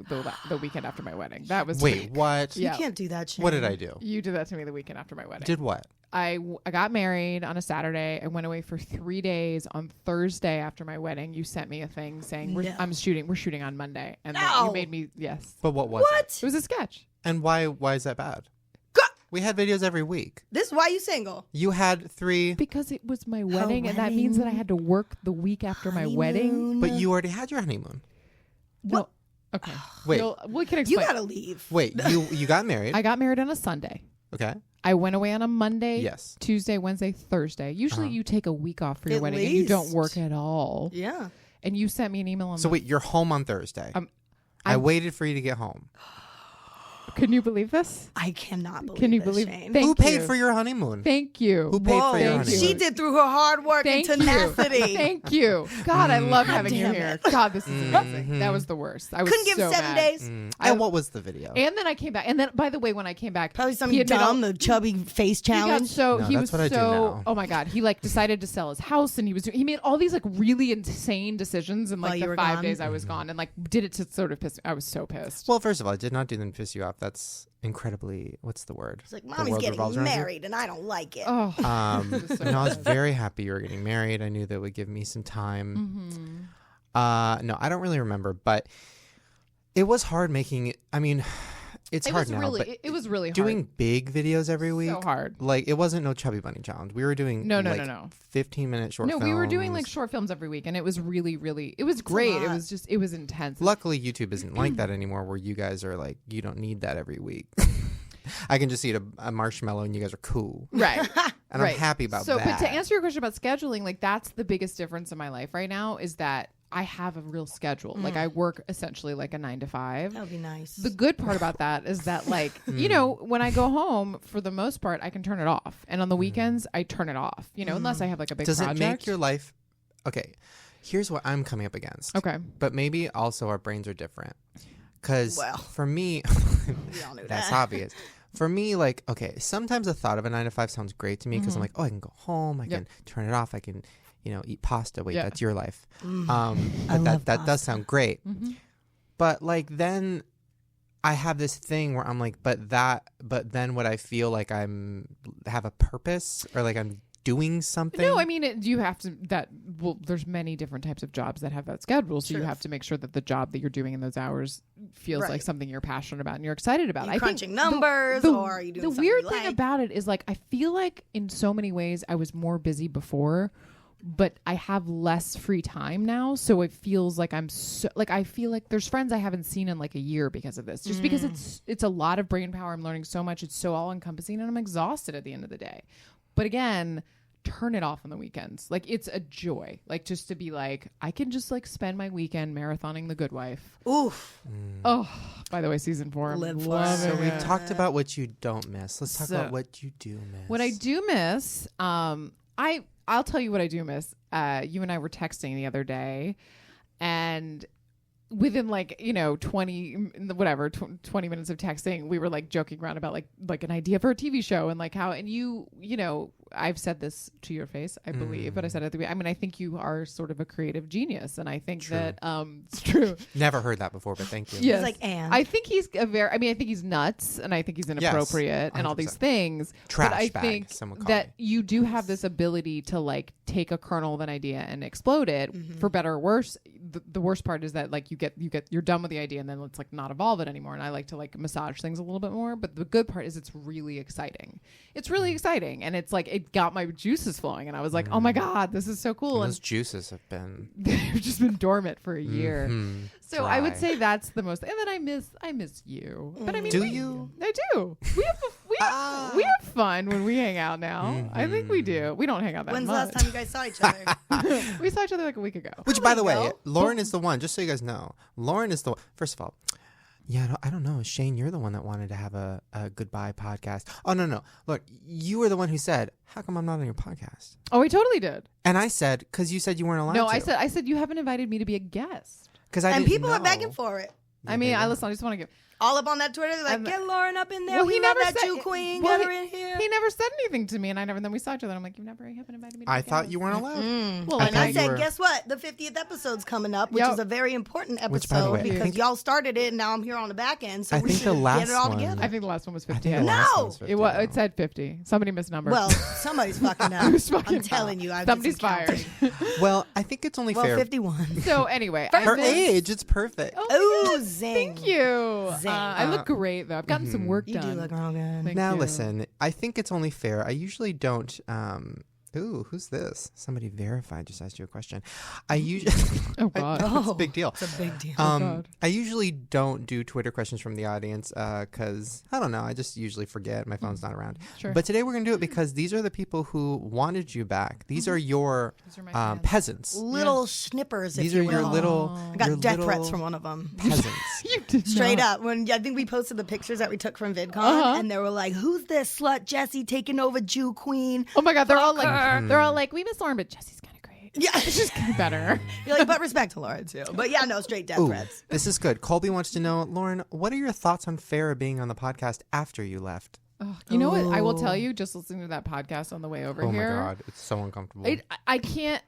the weekend after my wedding. That was what? You can't do that. Shane. What did I do? You did that to me the weekend after my wedding. Did what? I got married on a Saturday. I went away for 3 days. On Thursday after my wedding, you sent me a thing saying we're shooting on Monday, and then you made me But what was it? It was a sketch. And why is that bad? We had videos every week. This is why you single. You had 3. Because it was my wedding, and that means that I had to work the week after my wedding. But you already had your honeymoon. No. Okay. Wait. We can explain. You gotta leave. Wait. You got married. I got married on a Sunday. Okay. I went away on a Monday, yes. Tuesday, Wednesday, Thursday. Usually you take a week off for your wedding and you don't work at all. Yeah. And you sent me an email on wait, you're home on Thursday. I waited for you to get home. Can you believe this? I cannot believe this. Can you believe Shane. Who paid for your honeymoon? Thank you. Who paid for your honeymoon? She did through her hard work and tenacity. Thank you. God, I love having you here. God, this is amazing. That was the worst. I was couldn't give so 7 mad. days. And what was the video? And then I came back. And then, by the way, when I came back, probably something dumb, the chubby face challenge. He was so. Oh my God, he like decided to sell his house, and he made all these like really insane decisions in like the 5 days I was gone, and like did it to sort of piss. I was so pissed. Well, first of all, I did not do them to piss you off. That's incredibly, what's the word? It's like, mommy's getting married and I don't like it. Oh. I was very happy you were getting married. I knew that would give me some time. No, I don't really remember, but it was hard making it. I mean, it's hard now. But it was really hard. Doing big videos every week. So hard. Like, it wasn't no Chubby Bunny Challenge. We were doing no. 15-minute short films. No, we were doing like short films every week, and it was really, really, it was great. It was intense. Luckily, YouTube isn't like that anymore, where you guys are like, you don't need that every week. I can just eat a marshmallow and you guys are cool. Right. And I'm happy about that. But to answer your question about scheduling, like that's the biggest difference in my life right now is that I have a real schedule. Like I work essentially like a 9 to 5. That would be nice. The good part about that is that like, when I go home, for the most part, I can turn it off. And on the weekends, I turn it off, unless I have like a big project. Does it make your life... Okay, here's what I'm coming up against. Okay. But maybe also our brains are different. Because for me... we all knew that's that. obvious. For me, like, okay, sometimes the thought of a 9 to 5 sounds great to me because I'm like, oh, I can go home, I can turn it off, I can, eat pasta. Wait, that's your life. But that does sound great. But like then I have this thing where I'm like, but then would I feel like have a purpose or like I'm doing something? No, I mean, you have to there's many different types of jobs that have that schedule. So you have to make sure that the job that you're doing in those hours feels like something you're passionate about and you're excited about. Are you crunching numbers or are you doing something weird thing about it is like, I feel like in so many ways I was more busy before, but I have less free time now. So it feels like I feel like there's friends I haven't seen in like a year because of this, just because it's a lot of brain power. I'm learning so much. It's so all encompassing and I'm exhausted at the end of the day. But again, turn it off on the weekends. Like it's a joy, like just to be like, I can just like spend my weekend marathoning The Good Wife. Oof. Oh, by the way, season 4. So we talked about what you don't miss. Let's talk about what you do miss. What I do miss, I'll tell you what I do miss. You and I were texting the other day, and within 20 minutes of texting, we were like joking around about like an idea for a TV show and like how, and you know, I've said this to your face, I believe, but I said it at the beginning. I mean, I think you are sort of a creative genius, and I think that it's true. Never heard that before, but thank you. Yes. It's like, and I think he's I think he's nuts, and I think he's inappropriate and all these things. Trash but I bag, think someone call that me. you do have this ability to like take a kernel of an idea and explode it for better or worse. The worst part is that like you're done with the idea, and then let's like not evolve it anymore. And I like to like massage things a little bit more. But the good part is it's really exciting. It's really exciting, and it's like it got my juices flowing, and I was like, oh my god, this is so cool. And those juices have been they've just been dormant for a year. So Dry. I would say that's the most. And then I miss you. But I mean, Do you? I do. We have fun when we hang out now. I think we do. We don't hang out that when's much. the last time you guys saw each other? We saw each other like a week ago. Which, by the way, Lauren is the one. Just so you guys know, Lauren is the one. First of all, I don't know. Shane, you're the one that wanted to have a goodbye podcast. Oh no! Look, you were the one who said, "How come I'm not on your podcast?" Oh, we totally did. And I said, "Because you said you weren't allowed." No, to. I said you haven't invited me to be a guest. Because I And didn't people are know. begging for it. Yeah, I mean, they I were. listen. I just want to give. All up on that Twitter, they're like, get Lauren up in there. Well, we he love never that said- Jew queen. well, Get her in here. He never said anything to me, and then we saw each other. And I'm like, you haven't invited me. To I be a thought guest. you weren't allowed. Well, And thought I you said, were- guess what? The 50th episode's coming up, which Yep. is a very important episode Which, by the way, I because think- y'all started it, and now I'm here on the back end, so I we think should the last get it all one- together. I think the last one was I 50. think the No! last one was 50, It though. said 50. Somebody misnumbered. Well, somebody's fucking up. Who's fucking I'm telling you, I Somebody's fired. Well, I think it's only Well, fair. 51. So anyway, Her I missed- age, it's perfect. Oh, Ooh, zing. thank you. Zing. I look great though. I've gotten some work You done. do look real good. Thank Now you. listen, I think it's only fair. I usually don't. Ooh, who's this? Somebody verified just asked you a question. I usually. Oh God. It's a big deal. It's a big deal. God. I usually don't do Twitter questions from the audience because I don't know. I just usually forget. My phone's not around. Sure. But today we're gonna do it because these are the people who wanted you back. These are your These are my fans. peasants. Little schnippers, These if are you your will. little. I got your death little threats from one of them. peasants. You did Straight not. up. When I think we posted the pictures that we took from VidCon, and they were like, "Who's this slut Jessie taking over Jew Queen?" Oh my God. They're all like, Mm. they're all like, we miss Lauren, but Jesse's kind of great. Yeah, She's kind of better. you're like, but respect to Laura too. But yeah, no, straight death Ooh, threats. this is good. Colby wants to know, Lauren, what are your thoughts on Farrah being on the podcast after you left? Oh, you know what? I will tell you, just listening to that podcast on the way over Oh here. my God, it's so uncomfortable. I can't.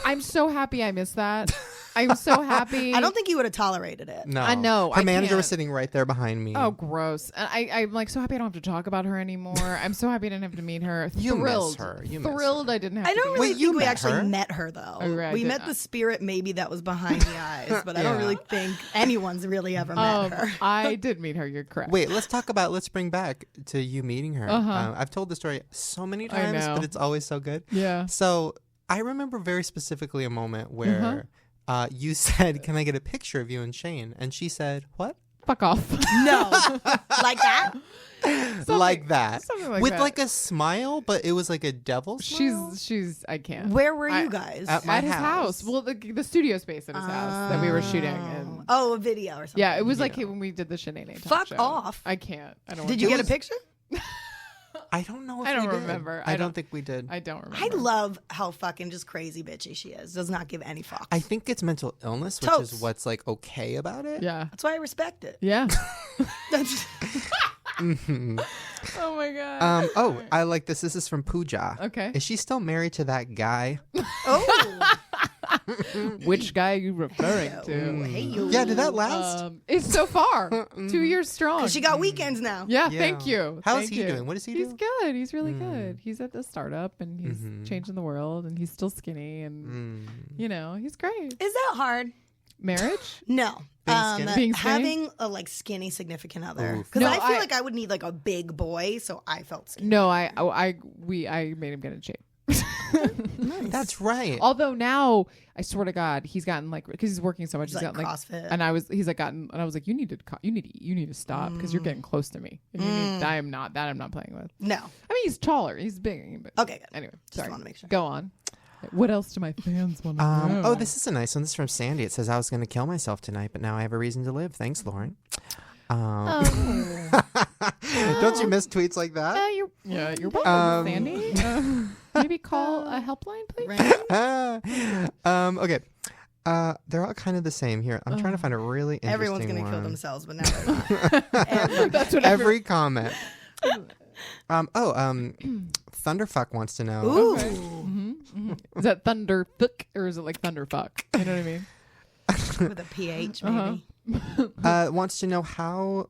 I'm so happy I missed that. I'm so happy. I don't think you would have tolerated it. No, I know, Her I manager was can't. sitting right there behind me. Oh, gross. And I'm like so happy I don't have to talk about her anymore. I'm so happy I didn't have to meet her. You miss Thrilled. her. You miss Thrilled I didn't have I to don't be really Wait, you think we met actually her? met her though. Oh, right, I We did met not. the spirit maybe that was behind the eyes, but I don't Yeah. really think anyone's really ever met her. I did meet her. You're correct. Wait, let's bring back to you meeting her. Uh-huh. I've told the story so many I times, know. but it's always so good. Yeah. So I remember very specifically a moment where you said, "Can I get a picture of you and Shane?" And she said, "What?" Fuck off. No, like that. Like that, something like with that. like a smile, but it was like a devil smile. She's. I can't. Where were I- you guys? At my At his house. house. Well, the studio space at his house that we were shooting in. Oh, a video or something. Yeah, it was like Yeah. when we did the Shanae talk Fuck show. off. I can't. I don't. Did you It get a was- picture? I don't know if I don't we did. remember. I I don't don't- think we did. I don't remember. I love how fucking just crazy bitchy she is. Does not give any fucks. I think it's mental illness, which Totes. is what's like okay about it. Yeah. That's why I respect it. Yeah. That's- Oh my god. Oh, I like this. This is from Pooja. Okay. Is she still married to that guy? oh, Which guy are you referring to? hey you. Yeah, did that last? It's so far 2 years strong. She got weekends now. Yeah, Yeah. thank you. How's Thank he you. doing? What does he He's do? good. He's really good. He's at the startup and he's changing the world and he's still skinny and you know, he's great. Is that hard? Marriage? No. Being skinny? Being skinny? Having a like skinny significant other. Oof. Because No, I feel I- like I would need like a big boy, so I felt skinny. No, I made him get in shape. Nice. That's right. Although now, I swear to God, he's gotten like because he's working so much, He's he's like gotten CrossFit. and he's like gotten, and I was like, you need to stop because you're getting close to me. And I'm not playing with. No. I mean, he's taller, he's big. But Okay, good. anyway, Just sorry. wanna make sure. Go on. What else do my fans want to know? Oh, this is a nice one. This is from Sandy. It says, "I was going to kill myself tonight, but now I have a reason to live." Thanks, Lauren. Oh. Don't you miss tweets like that? Yeah, you're welcome, Sandy. Maybe call a helpline, please. Okay. They're all kind of the same here. I'm trying to find a really interesting Everyone's going to one. kill themselves, but now they're not. That's what Every comment. Thunderfuck wants to know. Ooh. Okay. Is that thunderfuck or is it like thunderfuck? You know what I mean? With a PH, maybe. Wants to know how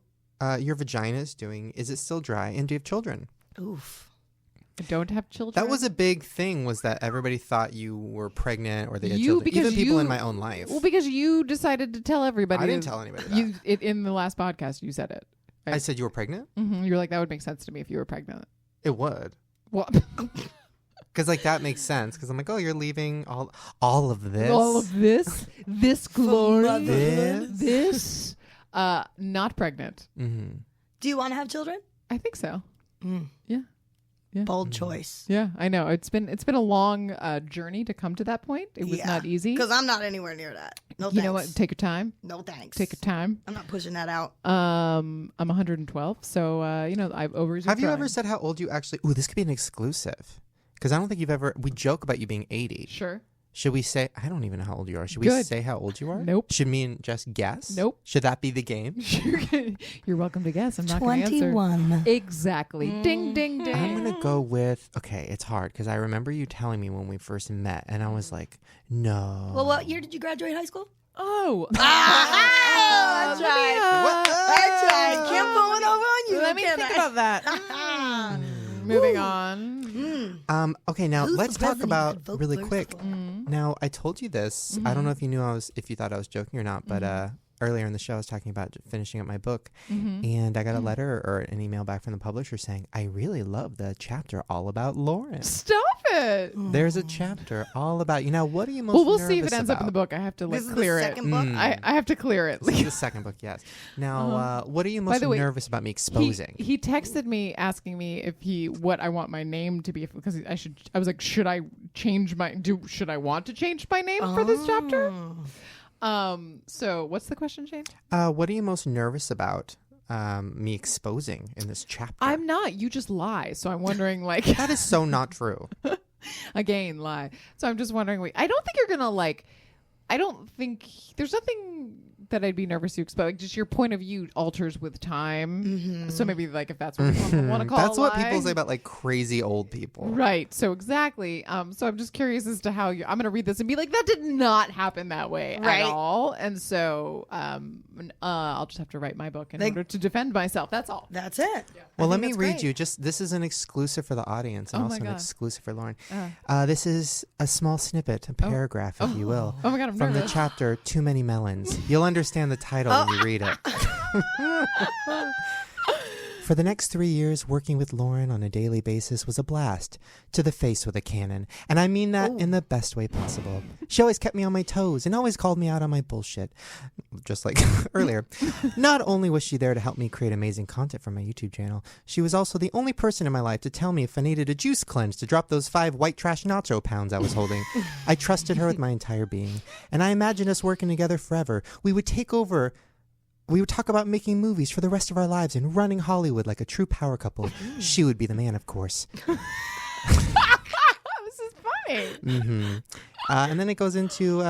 your vagina is doing. Is it still dry? And do you have children? Oof. I don't have children. That was a big thing, was that everybody thought you were pregnant or they had You- children. because Even people you- in my own life. Well, because you decided to tell everybody. I didn't tell anybody that. In the last podcast, you said it. I said you were pregnant? You're like, that would make sense to me if you were pregnant. It would. What? Because like that makes sense. Because I'm like, oh, you're leaving all of this. All of this glory, This? not pregnant. Mm-hmm. Do you want to have children? I think so. Yeah. Bold choice. Yeah, I know. It's been a long journey to come to that point. It was not easy. Because I'm not anywhere near that. No thanks. You know what? Take your time. No thanks. Take your time. I'm not pushing that out. I'm 112, so I've ovaries. Have you ever said how old you actually? Ooh, this could be an exclusive. Because I don't think you've ever. We joke about you being 80. Sure. Should we say? I don't even know how old you are. Should we Good. say how old you are? Nope. Should me and Jess guess? Nope. Should that be the game? You're welcome to guess. I'm not going to answer. 21. Exactly. Ding, ding, ding. I'm gonna go with. Okay, it's hard because I remember you telling me when we first met, and I was like, no. Well, what year did you graduate high school? Oh. That's right. That's right. Kim pulling over on you. Let me think about that. Moving on. Okay, now Who's let's the talk president about you could vote really for? quick. Now, I told you this. I don't know if you knew if you thought I was joking or not, but earlier in the show, I was talking about finishing up my book, and I got a letter or an email back from the publisher saying, I really love the chapter all about Lauren. Stop it. There's a chapter all about you. Now, what are you most Well, we'll see if it nervous ends up in the about? book. I have to This is clear the it. second book? I have to clear it. This is the second book, yes. Now, what are you most the way, nervous about me exposing? He texted me asking me what I want my name to be, because I was like, should I want to change my name for this chapter? So what's the question, Shane? What are you most nervous about me exposing in this chapter? I'm not. You just lie. So I'm wondering, like, That is so not true. again, lie. So I'm just wondering, I don't think you're gonna I don't think there's nothing that I'd be nervous to expose. Just your point of view alters with time. So maybe if that's what you want to call That's a what lie. people say about crazy old people. Right. So exactly. So I'm just curious as to how I'm going to read this and be like, that did not happen that way Right. at all. And so I'll just have to write my book in order to defend myself. That's all. That's it. Well, I let think me that's read great. you. This is an exclusive for the audience and Oh my also an God. exclusive for Lauren. This is a small snippet, a paragraph, if you will, Oh my God, I'm from the nervous. chapter Too Many Melons. You'll understand the title when you read it. For the next 3 years, working with Lauren on a daily basis was a blast to the face with a cannon. And I mean that in the best way possible. She always kept me on my toes and always called me out on my bullshit. Just like earlier. Not only was she there to help me create amazing content for my YouTube channel, she was also the only person in my life to tell me if I needed a juice cleanse to drop those 5 white trash nacho pounds I was holding. I trusted her with my entire being. And I imagined us working together forever. We would talk about making movies for the rest of our lives and running Hollywood like a true power couple. She would be the man, of course. This is funny. And then it goes into,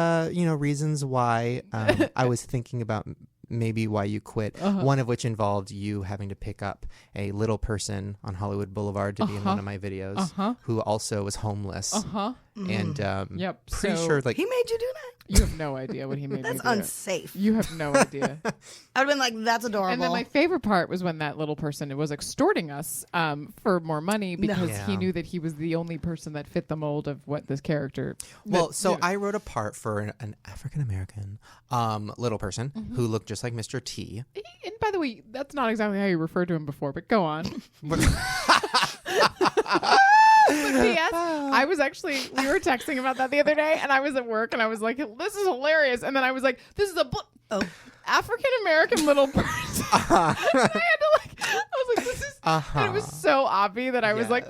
reasons why I was thinking about maybe why you quit. One of which involved you having to pick up a little person on Hollywood Boulevard to be in one of my videos who also was homeless. And Yep. pretty So- sure He made you do that? You have no idea what he made me That's do. unsafe. You have no idea. I'd have been like, that's adorable. And then my favorite part was when that little person was extorting us for more money because Yeah. he knew that he was the only person that fit the mold of what this character. Well, so I wrote a part for an African-American little person who looked just like Mr. T. And by the way, that's not exactly how you referred to him before, but go on. But P.S. We were texting about that the other day, and I was at work, and I was like, this is hilarious. And then I was like, this is a African-American little person. And I had to I was like, this is, and it was so obvious that I was like,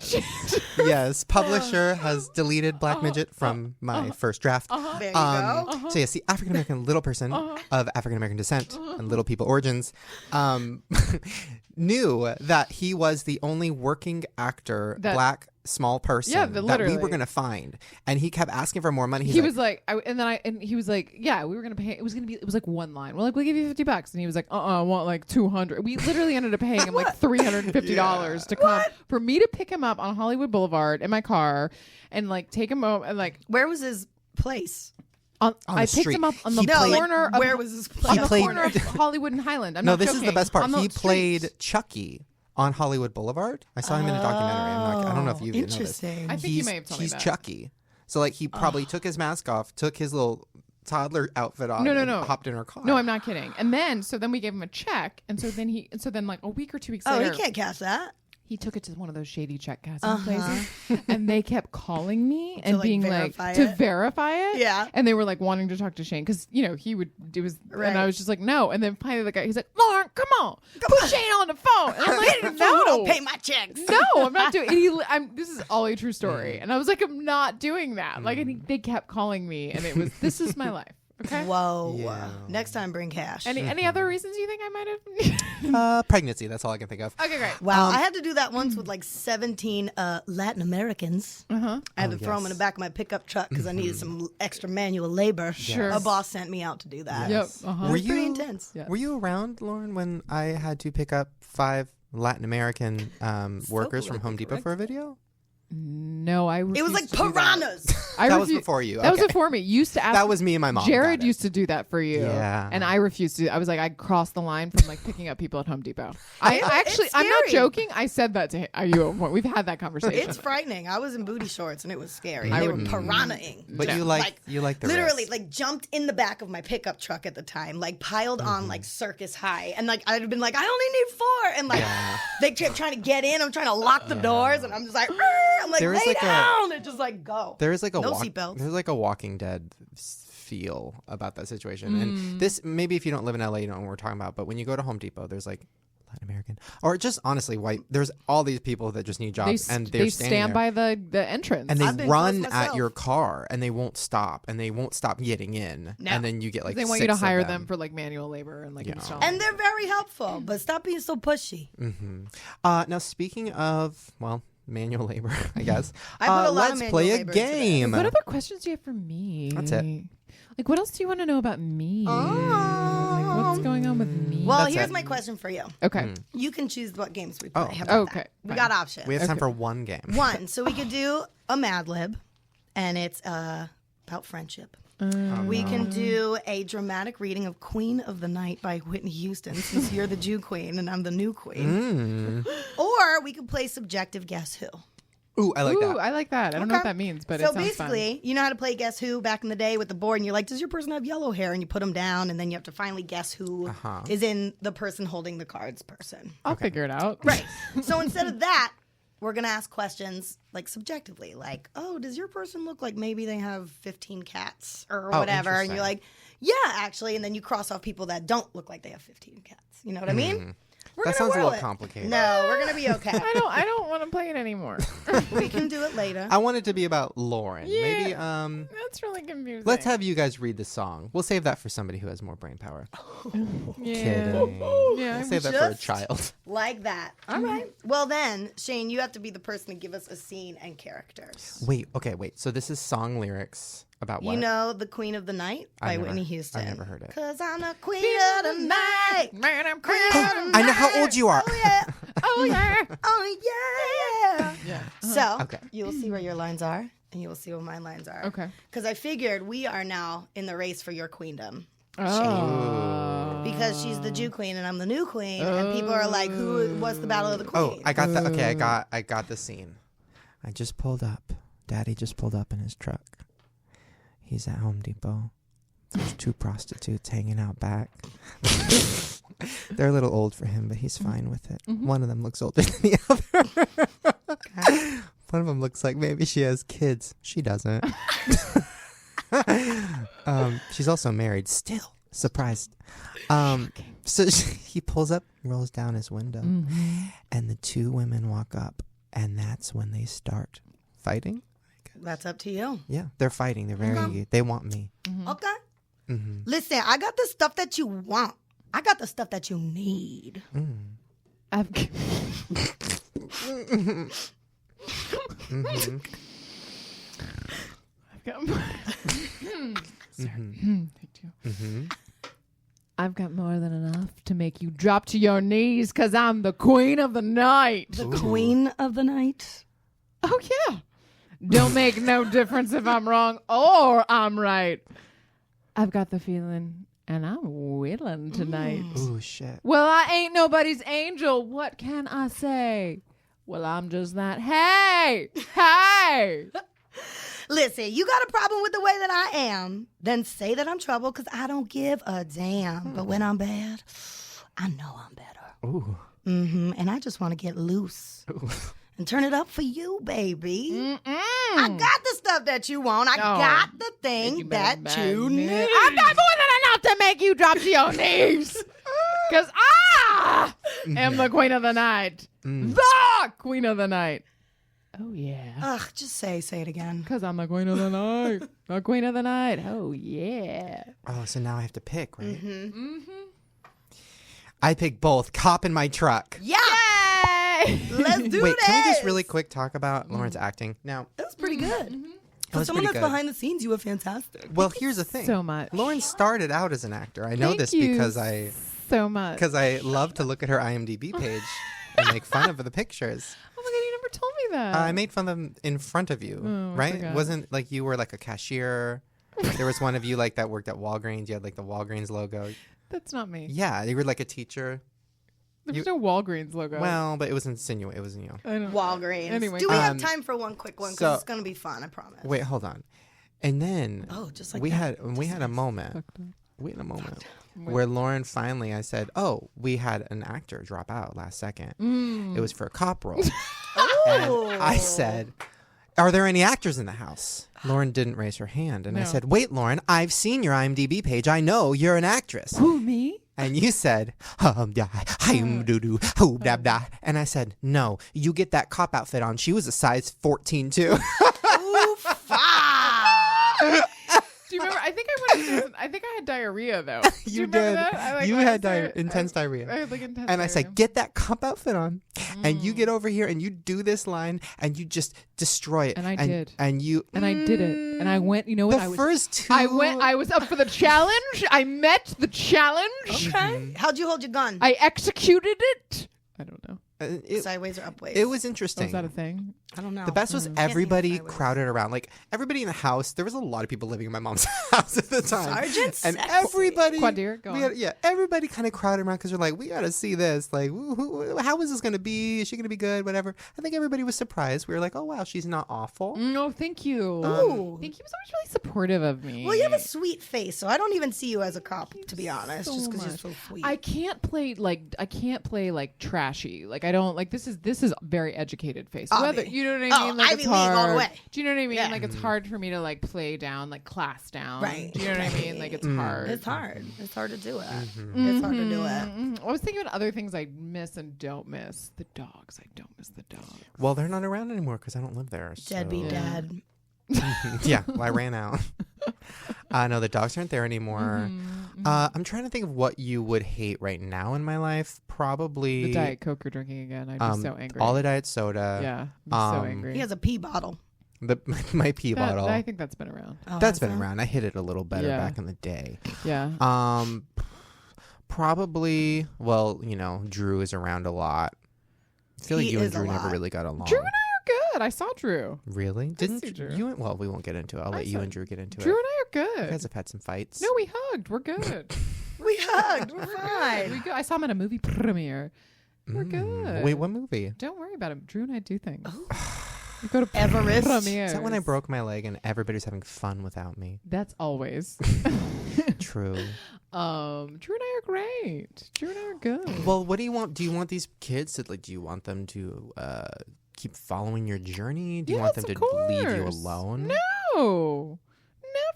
Yes, publisher has deleted Black Midget from my first draft. There you go. So yes, the African-American little person of African-American descent and little people origins knew that he was the only working actor, black, small person that we were going to find. And he kept asking for more money. He was like, he was like, yeah, we were going to pay. It was like one line. We're like, we'll give you $50. And he was like, I want like $200. We literally ended up paying him like $350 to come for me to pick him up on Hollywood Boulevard in my car and like take him home and like. Where was his place? I picked him up on the corner. Where was his place? On the corner of Hollywood and Highland. I'm not this joking. is the best part. He played Chucky on Hollywood Boulevard. I saw him in a documentary. I don't know if you know this. Interesting. I think you may have told me that. He's Chucky. So like he probably took his mask off, took his little toddler outfit on, and hopped in her car. No, I'm not kidding. And then we gave him a check, and so then like a week or 2 weeks later, he can't cash that. He took it to one of those shady check casting places, and they kept calling me and being like to verify it. Yeah, and they were like wanting to talk to Shane because he would do his, right. and I was just like no. And then finally the guy, he's like, Lauren, come on, put Shane on the phone. And I'm like, no, don't pay my checks. No, I'm not doing. This is all a true story, and I was like, I'm not doing that. Like, and they kept calling me, and it was this is my life. Okay. Whoa. Yeah. Next time, bring cash. Any other reasons you think I might have? Pregnancy. That's all I can think of. Okay, great. Wow. I had to do that once with like 17 Latin Americans. Uh-huh. I had to throw them in the back of my pickup truck because I needed some extra manual labor. Sure. A boss sent me out to do that. Yes. Yep. Uh-huh. It was pretty intense. Yes. Were you around, Lauren, when I had to pick up 5 Latin American workers from Home Depot for a video? No, I refused. It was like to do that. piranhas. That was before you. That was before me. You used to ask. That was me and my mom. Jared used to do that for you. Yeah. And I refused to. I was like, I crossed the line from like picking up people at Home Depot. I'm not joking. I said that to you. We've had that conversation. It's frightening. I was in booty shorts and it was scary. I They were would- piranhaing. But you like the literally risk. like jumped in the back of my pickup truck at the time, like piled on like circus high, and like I'd have been like, I only need 4, and like they kept trying to get in. I'm trying to lock the doors, and I'm just like, I'm like, lay down, and just like go. There is like a no seatbelts. There's like a Walking Dead feel about that situation. And this, maybe if you don't live in LA, you don't know what we're talking about. But when you go to Home Depot, there's like Latin American or just honestly white. There's all these people that just need jobs, and they stand by the entrance, and I've they been run close at myself. your car, and they won't stop, getting in, No. and then you get like they want 6 you to of hire them for like manual labor and like Yeah. install. And they're very helpful, but stop being so pushy. Now speaking of manual labor, I guess. I put a lot of let's manual play a labor into this. game. What other questions do you have for me? That's it. Like, what else do you want to know about me? Like, what's going on with me? Well, That's here's it. my question for you. Okay. You can choose what games we play. Oh. How about Okay, that? We fine. got options. We have time for one game. One, so we could do a Mad Lib, and it's about friendship. We can do a dramatic reading of Queen of the Night by Whitney Houston, since you're the Jew queen and I'm the new queen. Or we could play subjective Guess Who. Ooh, I like that. I like that. I don't know what that means, but so it sounds basically, you know how to play Guess Who back in the day with the board, and you're like, does your person have yellow hair? And you put them down, and then you have to finally guess who is in the person holding the cards person. fun. I'll figure it out. Right. So instead of that, we're going to ask questions like subjectively, like, oh, does your person look like maybe they have 15 cats or whatever? And you're like, yeah, actually. And then you cross off people that don't look like they have 15 cats. You know what I mean? We're That gonna sounds a whirl little it. complicated. No, we're going to be okay. I don't want to play it anymore. We can do it later. I want it to be about Lauren. Yeah. Maybe That's really confusing. let's have you guys read the song. We'll save that for somebody who has more brain power. Yeah. Kidding. Yeah. We'll save that for a Just- child. Like that. All right. Well, then, Shane, you have to be the person to give us a scene and characters. Wait. So this is song lyrics about what? You know The Queen of the Night by I've never- Whitney Houston. I've never heard it. Because I'm the Queen of the Night. Man, I'm Queen crazy. of the I know how night. old you are. Oh, yeah. Oh yeah. Oh, yeah. Yeah. So, Okay. you will see where your lines are, and you will see where my lines are. Okay. Because I figured we are now in the race for your queendom. Oh. Because she's the Jew queen and I'm the new queen, and people are like, what's the battle of the Oh, queen? I got that. Okay, I got the scene. I just pulled up. Daddy just pulled up in his truck. He's at Home Depot. There's 2 prostitutes hanging out back. They're a little old for him, but he's fine with it. One of them looks older than the other. One of them looks like maybe she has kids. She doesn't. She's also married. Still surprised. So he pulls up, rolls down his window, and the 2 women walk up, and that's when they start fighting. That's up to you. Yeah, they're fighting. They're very. They want me. Okay. Listen, I got the stuff that you want. I got the stuff that you need. I've got more. I've got more than enough to make you drop to your knees because I'm the queen of the night. The queen of the night? Oh, yeah. Don't make no difference if I'm wrong or I'm right. I've got the feeling, and I'm willing tonight. Ooh, shit. Well, I ain't nobody's angel. What can I say? Well, I'm just that. Hey! Listen, you got a problem with the way that I am, then say that I'm trouble because I don't give a damn. But when I'm bad, I know I'm better. Ooh. And I just want to get loose. Ooh. And turn it up for you, baby. I got the stuff that you want. I got the thing that you need. I've got more than enough to make you drop to your knees. Because I am the queen of the night. The queen of the night. Oh, yeah. Ugh, just say it again. Because I'm the queen of the night. The queen of the night. Oh, yeah. Oh, so now I have to pick, right? I pick both. Cop in my truck. Yeah. Let's do Wait, this. can we just really quick talk about Lauren's acting? Now, That was pretty good. For was someone pretty that's good. behind the scenes, you were fantastic. well, here's the thing. So much. Lauren started out as an actor. I know Thank this you because I love to look at her IMDb page and make fun of the pictures. Oh, my God, you never told me that. I made fun of them in front of you, Oh, I right? forgot. It wasn't like you were like a cashier. There was one of you like that worked at Walgreens. You had like the Walgreens logo. That's not me. Yeah, you were like a teacher. There's no Walgreens logo. Well, but it was insinuate. It was, you know. I don't know. Walgreens. Anyway. Do we have time for one quick one? Because so- it's going to be fun, I promise. Wait, hold on. And then just like we that. had a moment. We had a moment where Lauren finally, I said, "Oh, we had an actor drop out last second. It was for a cop role." And I said, "Are there any actors in the house?" Lauren didn't raise her hand, and I No. said, "Wait, Lauren, I've seen your IMDb page. I know you're an actress." Who, me? And you said, and I said, "No, you get that cop outfit on. She was a size 14 too." Do you remember? I think I think I had diarrhea though. Do You remember did. that? I, You when had I was there, intense I diarrhea. had like intense And I diarrhea. said, "Get that cop outfit on, and you get over here and you do this line and you just destroy it." And I did. And you. And I did it. And I went. You know what? The first two. I was up for the challenge. I met the challenge. Okay. How'd you hold your gun? I executed it. I don't know. Sideways or upways? It was interesting. Was that a thing? I don't know. The best was Can't think everybody sideways. crowded around. Like everybody in the house. There was a lot of people living in my mom's house at the time. Sergeant and Sexy. everybody. Quadir, go on. Everybody kind of crowded around because they're like, we got to see this. Like, how is this going to be? Is she going to be good? Whatever. I think everybody was surprised. We were like, oh wow, she's not awful. No, thank you. Ooh. I think he was always really supportive of me. Well, you have a sweet face, so I don't even see you as a cop, to be honest, so just because you're much. so sweet. I can't play like trashy. Like I don't like this is very educated face. Obvi. Whether you know what I mean? Oh, Like Ivy it's League hard. all the way. Do you know what I mean? Yeah. Like it's hard for me to like play down, like class down. Right. Do you know what I mean? Like it's hard. It's hard. It's hard to do it. Mm-hmm. It's hard to do it. Mhm. I was thinking about other things I miss and don't miss. The dogs. I don't miss the dogs. Well, they're not around anymore because I don't live there. Deadbeat so- dad. Yeah, well, I ran out. No, the dogs aren't there anymore. I'm trying to think of what you would hate right now in my life. Probably The Diet Coke you're drinking again. I'd be so angry. all the diet soda. Yeah. I'm so um, angry. He has a pee bottle. My pee bottle. I think that's been around. Oh, That's has been that? around. I hit it a little better Yeah. back in the day. Yeah. Probably. Well, Drew is around a lot. I feel like He you and is a Drew never lot. really got along. Drew and I are good. I saw Drew. Really? Didn't see Drew. you? Well, we won't get into it. I'll let you saw- and Drew get into Drew it. and I are You good. guys have had some fights. No, we hugged. We're good. We hugged. We're We fine. go. I saw him at a movie premiere. We're good. Wait, what movie? Don't worry about him. Drew and I do things. We go to Everest. premieres. Is that when I broke my leg and everybody's having fun without me? That's always. True. Drew and I are great. Drew and I are good. Well, what do you want? Do you want these kids to do you want them to keep following your journey? Do you want Yes, them of to leave you course. alone? No,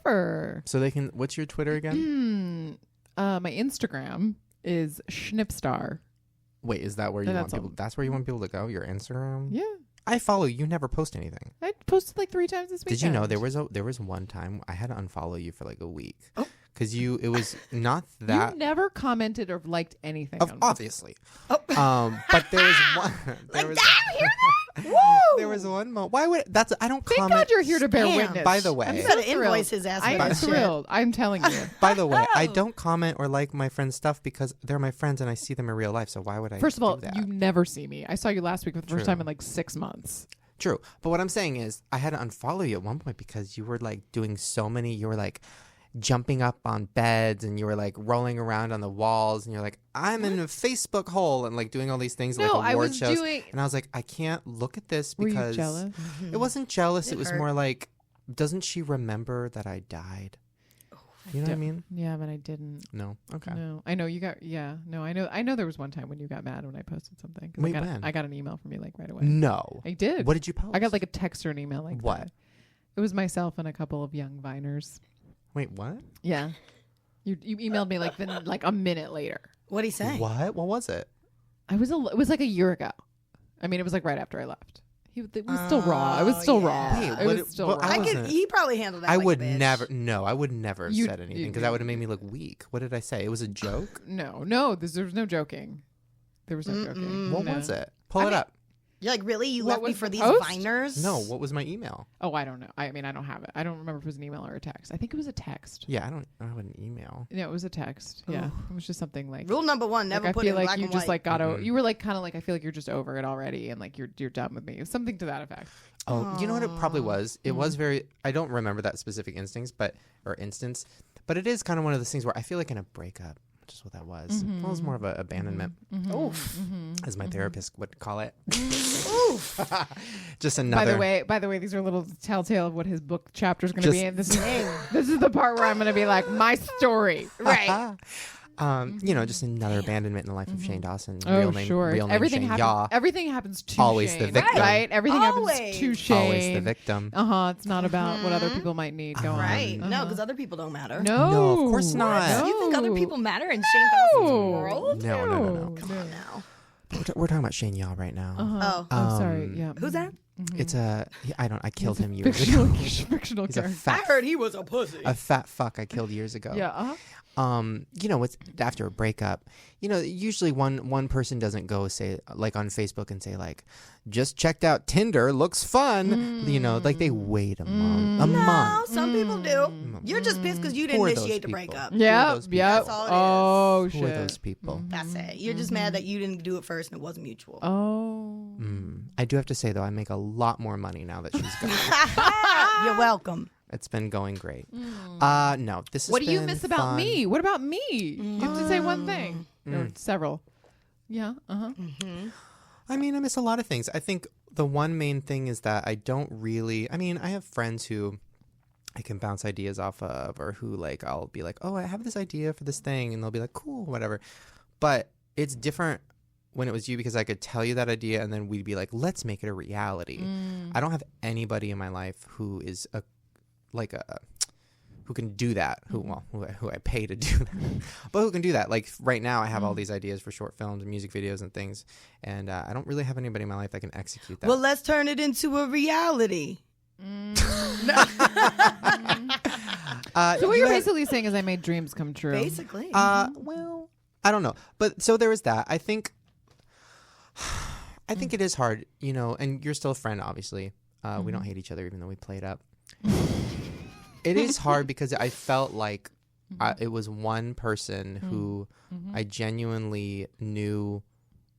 never. So they can. What's your Twitter again? My Instagram is Schnipstar. Wait, is that where you No, want that's people? That's where you want people to go. Your Instagram? Yeah, I follow you. Never post anything. I posted like 3 times this week. Did you know there was one time I had to unfollow you for like a week because it was not that. You never commented or liked anything. Obviously. But there was one. There was one moment. Why would I don't Thank comment. God you're here to bear witness. By the way, I'm going to invoice his ass. I'm thrilled. I'm telling you. By the way, I don't comment or like my friends' stuff because they're my friends and I see them in real life. So why would I? First of all, do that? you never see me. I saw you last week for the first time in like 6 months. True. But what I'm saying is I had to unfollow you at one point because you were like doing so many. You were like jumping up on beds and you were like rolling around on the walls and you're like, I'm in a Facebook hole and like doing all these things like award shows. And I was like, I can't look at this because Were you jealous? It wasn't jealous. It was more like, doesn't she remember that I died? You know what I mean? Yeah, but I didn't. No. Okay. No, I know you got. Yeah, no, I know. I know there was one time when you got mad when I posted something. Wait, when? I got an email from you like right away. No, I did. What did you post? I got like a text or an email like what? That. It was myself and a couple of young Viners. Wait, what? Yeah, you emailed me like a minute later. What'd he say? What was it? It was like a year ago. I mean, it was like right after I left. It was still raw. It was still raw. Wait, it was still raw. He probably handled that. I like would a bitch. never. No, I would never have said anything because that would have made me look weak. What did I say? It was a joke. No. There was no joking. There was no joking. What was it? Pull it up. You're like, really? You left me for these post? Viners? No. What was my email? Oh, I don't know. I mean, I don't have it. I don't remember if it was an email or a text. I think it was a text. Yeah, I don't have an email. No, it was a text. Yeah, it was just something like. Rule number one: never put it in black and white. I feel like you just like got over. You were like kind of like I feel like you're just over it already, and like you're done with me. Something to that effect. Oh, you know what it probably was? It was very. I don't remember that specific instance, but it is kind of one of those things where I feel like in a breakup. Which is what that was. It was more of an abandonment, as my therapist would call it. Just another. By the way, these are a little telltale of what his book chapter is going to be in. This is the part where I'm going to be like, my story, right? Just another abandonment in the life of Shane Dawson. Real name everything Shane happens. Yaw. Everything happens to Always Shane, the victim, right? Everything happens to Shane. Always the victim. It's not about what other people might need going Right? on. No, because other people don't matter. No, of course not. You think other people matter in Shane Dawson's world? No. Come on now. We're talking about Shane Yaw right now. Oh, sorry. Yeah. Who's that? It's I killed him years ago. Fictional He's a character. fat, I heard he was a pussy. a fat fuck I killed years ago. Yeah. What's after a breakup, usually one person doesn't go say like on Facebook and say like, just checked out Tinder, looks fun. Like they wait a month. No, some people do. You're just pissed because you didn't initiate the breakup. Yeah. That's all it is. Oh, Who shit. are those people? That's it. You're just mad that you didn't do it first and it wasn't mutual. Oh. I do have to say though, I make a lot more money now that she's gone. You're welcome. It's been going great. No, this is. What do you miss about me? What about me? You have to say one thing or several. Yeah. I mean, I miss a lot of things. I think the one main thing is that I don't really. I mean, I have friends who I can bounce ideas off of, or who like I'll be like, oh, I have this idea for this thing, and they'll be like, cool, whatever. But it's different when it was you because I could tell you that idea, and then we'd be like, let's make it a reality. I don't have anybody in my life who is who can do that, who I pay to do that, but who can do that. Like right now I have all these ideas for short films and music videos and things, and I don't really have anybody in my life that can execute that. Well, let's turn it into a reality. So what you're basically saying is I made dreams come true. Basically. Well, I don't know, but so there was that. I think it is hard, and you're still a friend, obviously. We don't hate each other, even though we played up. It is hard because I felt like it was one person who I genuinely knew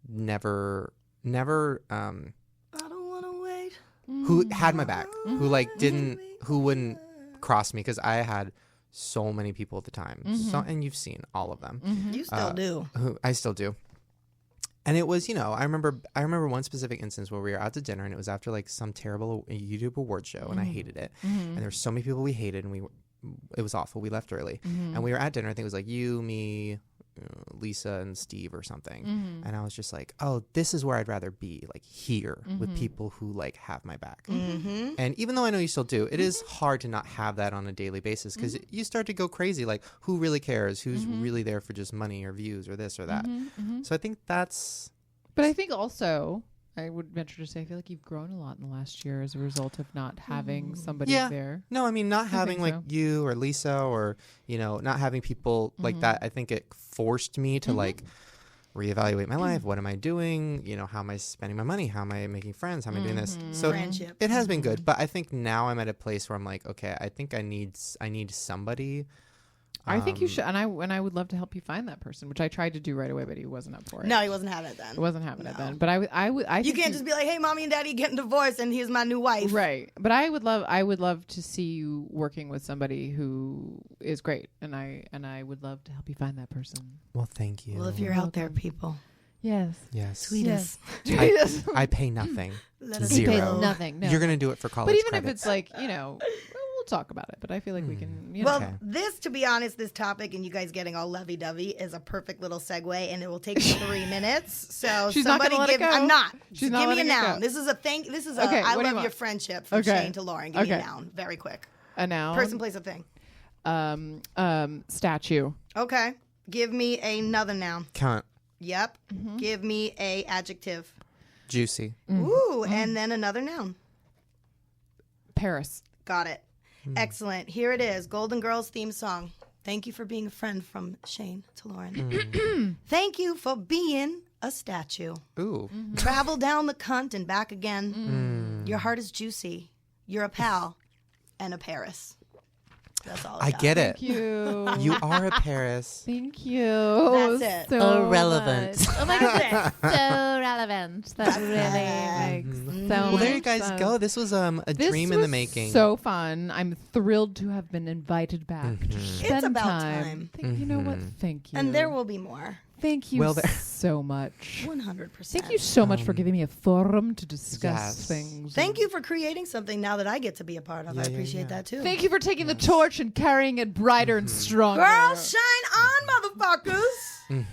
never I don't want to wait. who had my back, who wouldn't cross me because I had so many people at the time. And you've seen all of them. You still do. I still do. And it was, I remember one specific instance where we were out to dinner and it was after like some terrible YouTube award show and I hated it. And there were so many people we hated and it was awful. We left early and we were at dinner. I think it was like you, me, Lisa and Steve or something. And I was just like, oh, this is where I'd rather be, like here with people who like have my back. And even though I know you still do, it is hard to not have that on a daily basis because you start to go crazy. Like who really cares? Who's really there for just money or views or this or that? So I think that's. But I think also I would venture to say I feel like you've grown a lot in the last year as a result of not having somebody Yeah. there. No, I mean, not having like so. you or Lisa or, not having people like that. I think it forced me to like reevaluate my life. What am I doing? How am I spending my money? How am I making friends? How am I doing this? So Friendship. it has been good. But I think now I'm at a place where I'm like, okay, I think I need somebody. I think you should, and I would love to help you find that person, which I tried to do right away, but he wasn't up for it. No, he wasn't having it then. It wasn't having it then. But I You think can't just be like, hey, mommy and daddy getting divorced, and here's my new wife. right. But I would love to see you working with somebody who is great, and I would love to help you find that person. Well, thank you. Well, if you're out there, people, Yes. tweet us. I pay nothing. Let us Zero. know. Nothing. No. You're going to do it for college But even credits. if it's like, we'll talk about it. But I feel like we can, Well, Okay. this, to be honest, this topic and you guys getting all lovey-dovey is a perfect little segue, and it will take 3 minutes. So She's not somebody gonna let it give. go. I'm not. She's Give not me a letting it noun. go. This is a thing. This is a Okay, I what do you love your want? friendship from Okay. Shane to Lauren. Give me a Okay. noun, very quick. a noun. Person, place, a thing. Statue. Okay. Give me another noun. Cunt. Yep. Give me a adjective. Juicy. Ooh, and then another noun. Paris. Got it. Excellent. Here it is. Golden Girls theme song. Thank you for being a friend from Shane to Lauren. Thank you for being a statue. Ooh. Travel down the cunt and back again. Your heart is juicy. You're a pal and a Paris. That's all I get it. Thank you. You are a Paris. Thank you. That's it. So Irrelevant. much. Oh my god, that's so relevant. That really makes so Well, there you much guys sense. go. This was a This dream in the was making. So fun. I'm thrilled to have been invited back to spend about time. You know what? Thank you. And there will be more. Thank you Well, there- so much. 100%. Thank you so much for giving me a forum to discuss yes. things. Thank you for creating something now that I get to be a part of. I appreciate that too. Thank you for taking the torch and carrying it brighter and stronger. Girl, shine on, motherfuckers.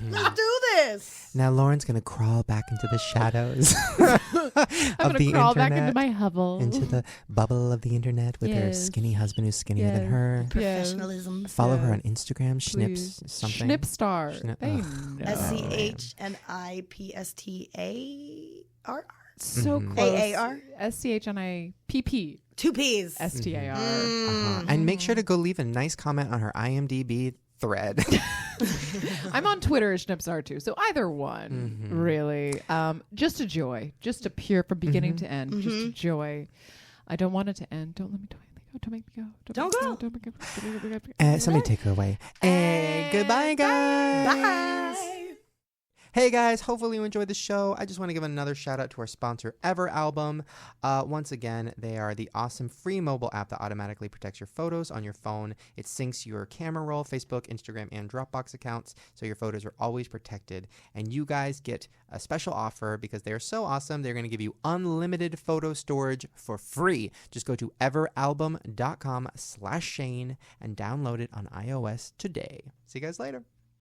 Let's do this. Now Lauren's going to crawl back into the shadows I'm of gonna the crawl internet. back into my hovel. Into the bubble of the internet with her Yes. skinny husband who's skinnier than her. Professionalism. Follow her Yes. on Instagram, Schnips Please. something. Schnipstar. Schni- They Ugh. know. SCHNIPSTAR. So Mhm. close. AAR? SCHNIPP. 2 P's. STAR. Uh-huh. And make sure to go leave a nice comment on her IMDb thread. I'm on Twitter as Schnipsar too. So either one, really. Just a joy. Just a pure from beginning to end. Just a joy. I don't want it to end. Don't let me do anything. Oh, don't make me go. Don't make me go. Don't make me go. Don't make me go. Somebody take her away. Hey, goodbye, guys. Bye. Hey guys, hopefully you enjoyed the show. I just want to give another shout out to our sponsor, Ever Album. Once again, they are the awesome free mobile app that automatically protects your photos on your phone. It syncs your camera roll, Facebook, Instagram, and Dropbox accounts, so your photos are always protected. And you guys get a special offer because they are so awesome. They're going to give you unlimited photo storage for free. Just go to everalbum.com/Shane and download it on iOS today. See you guys later.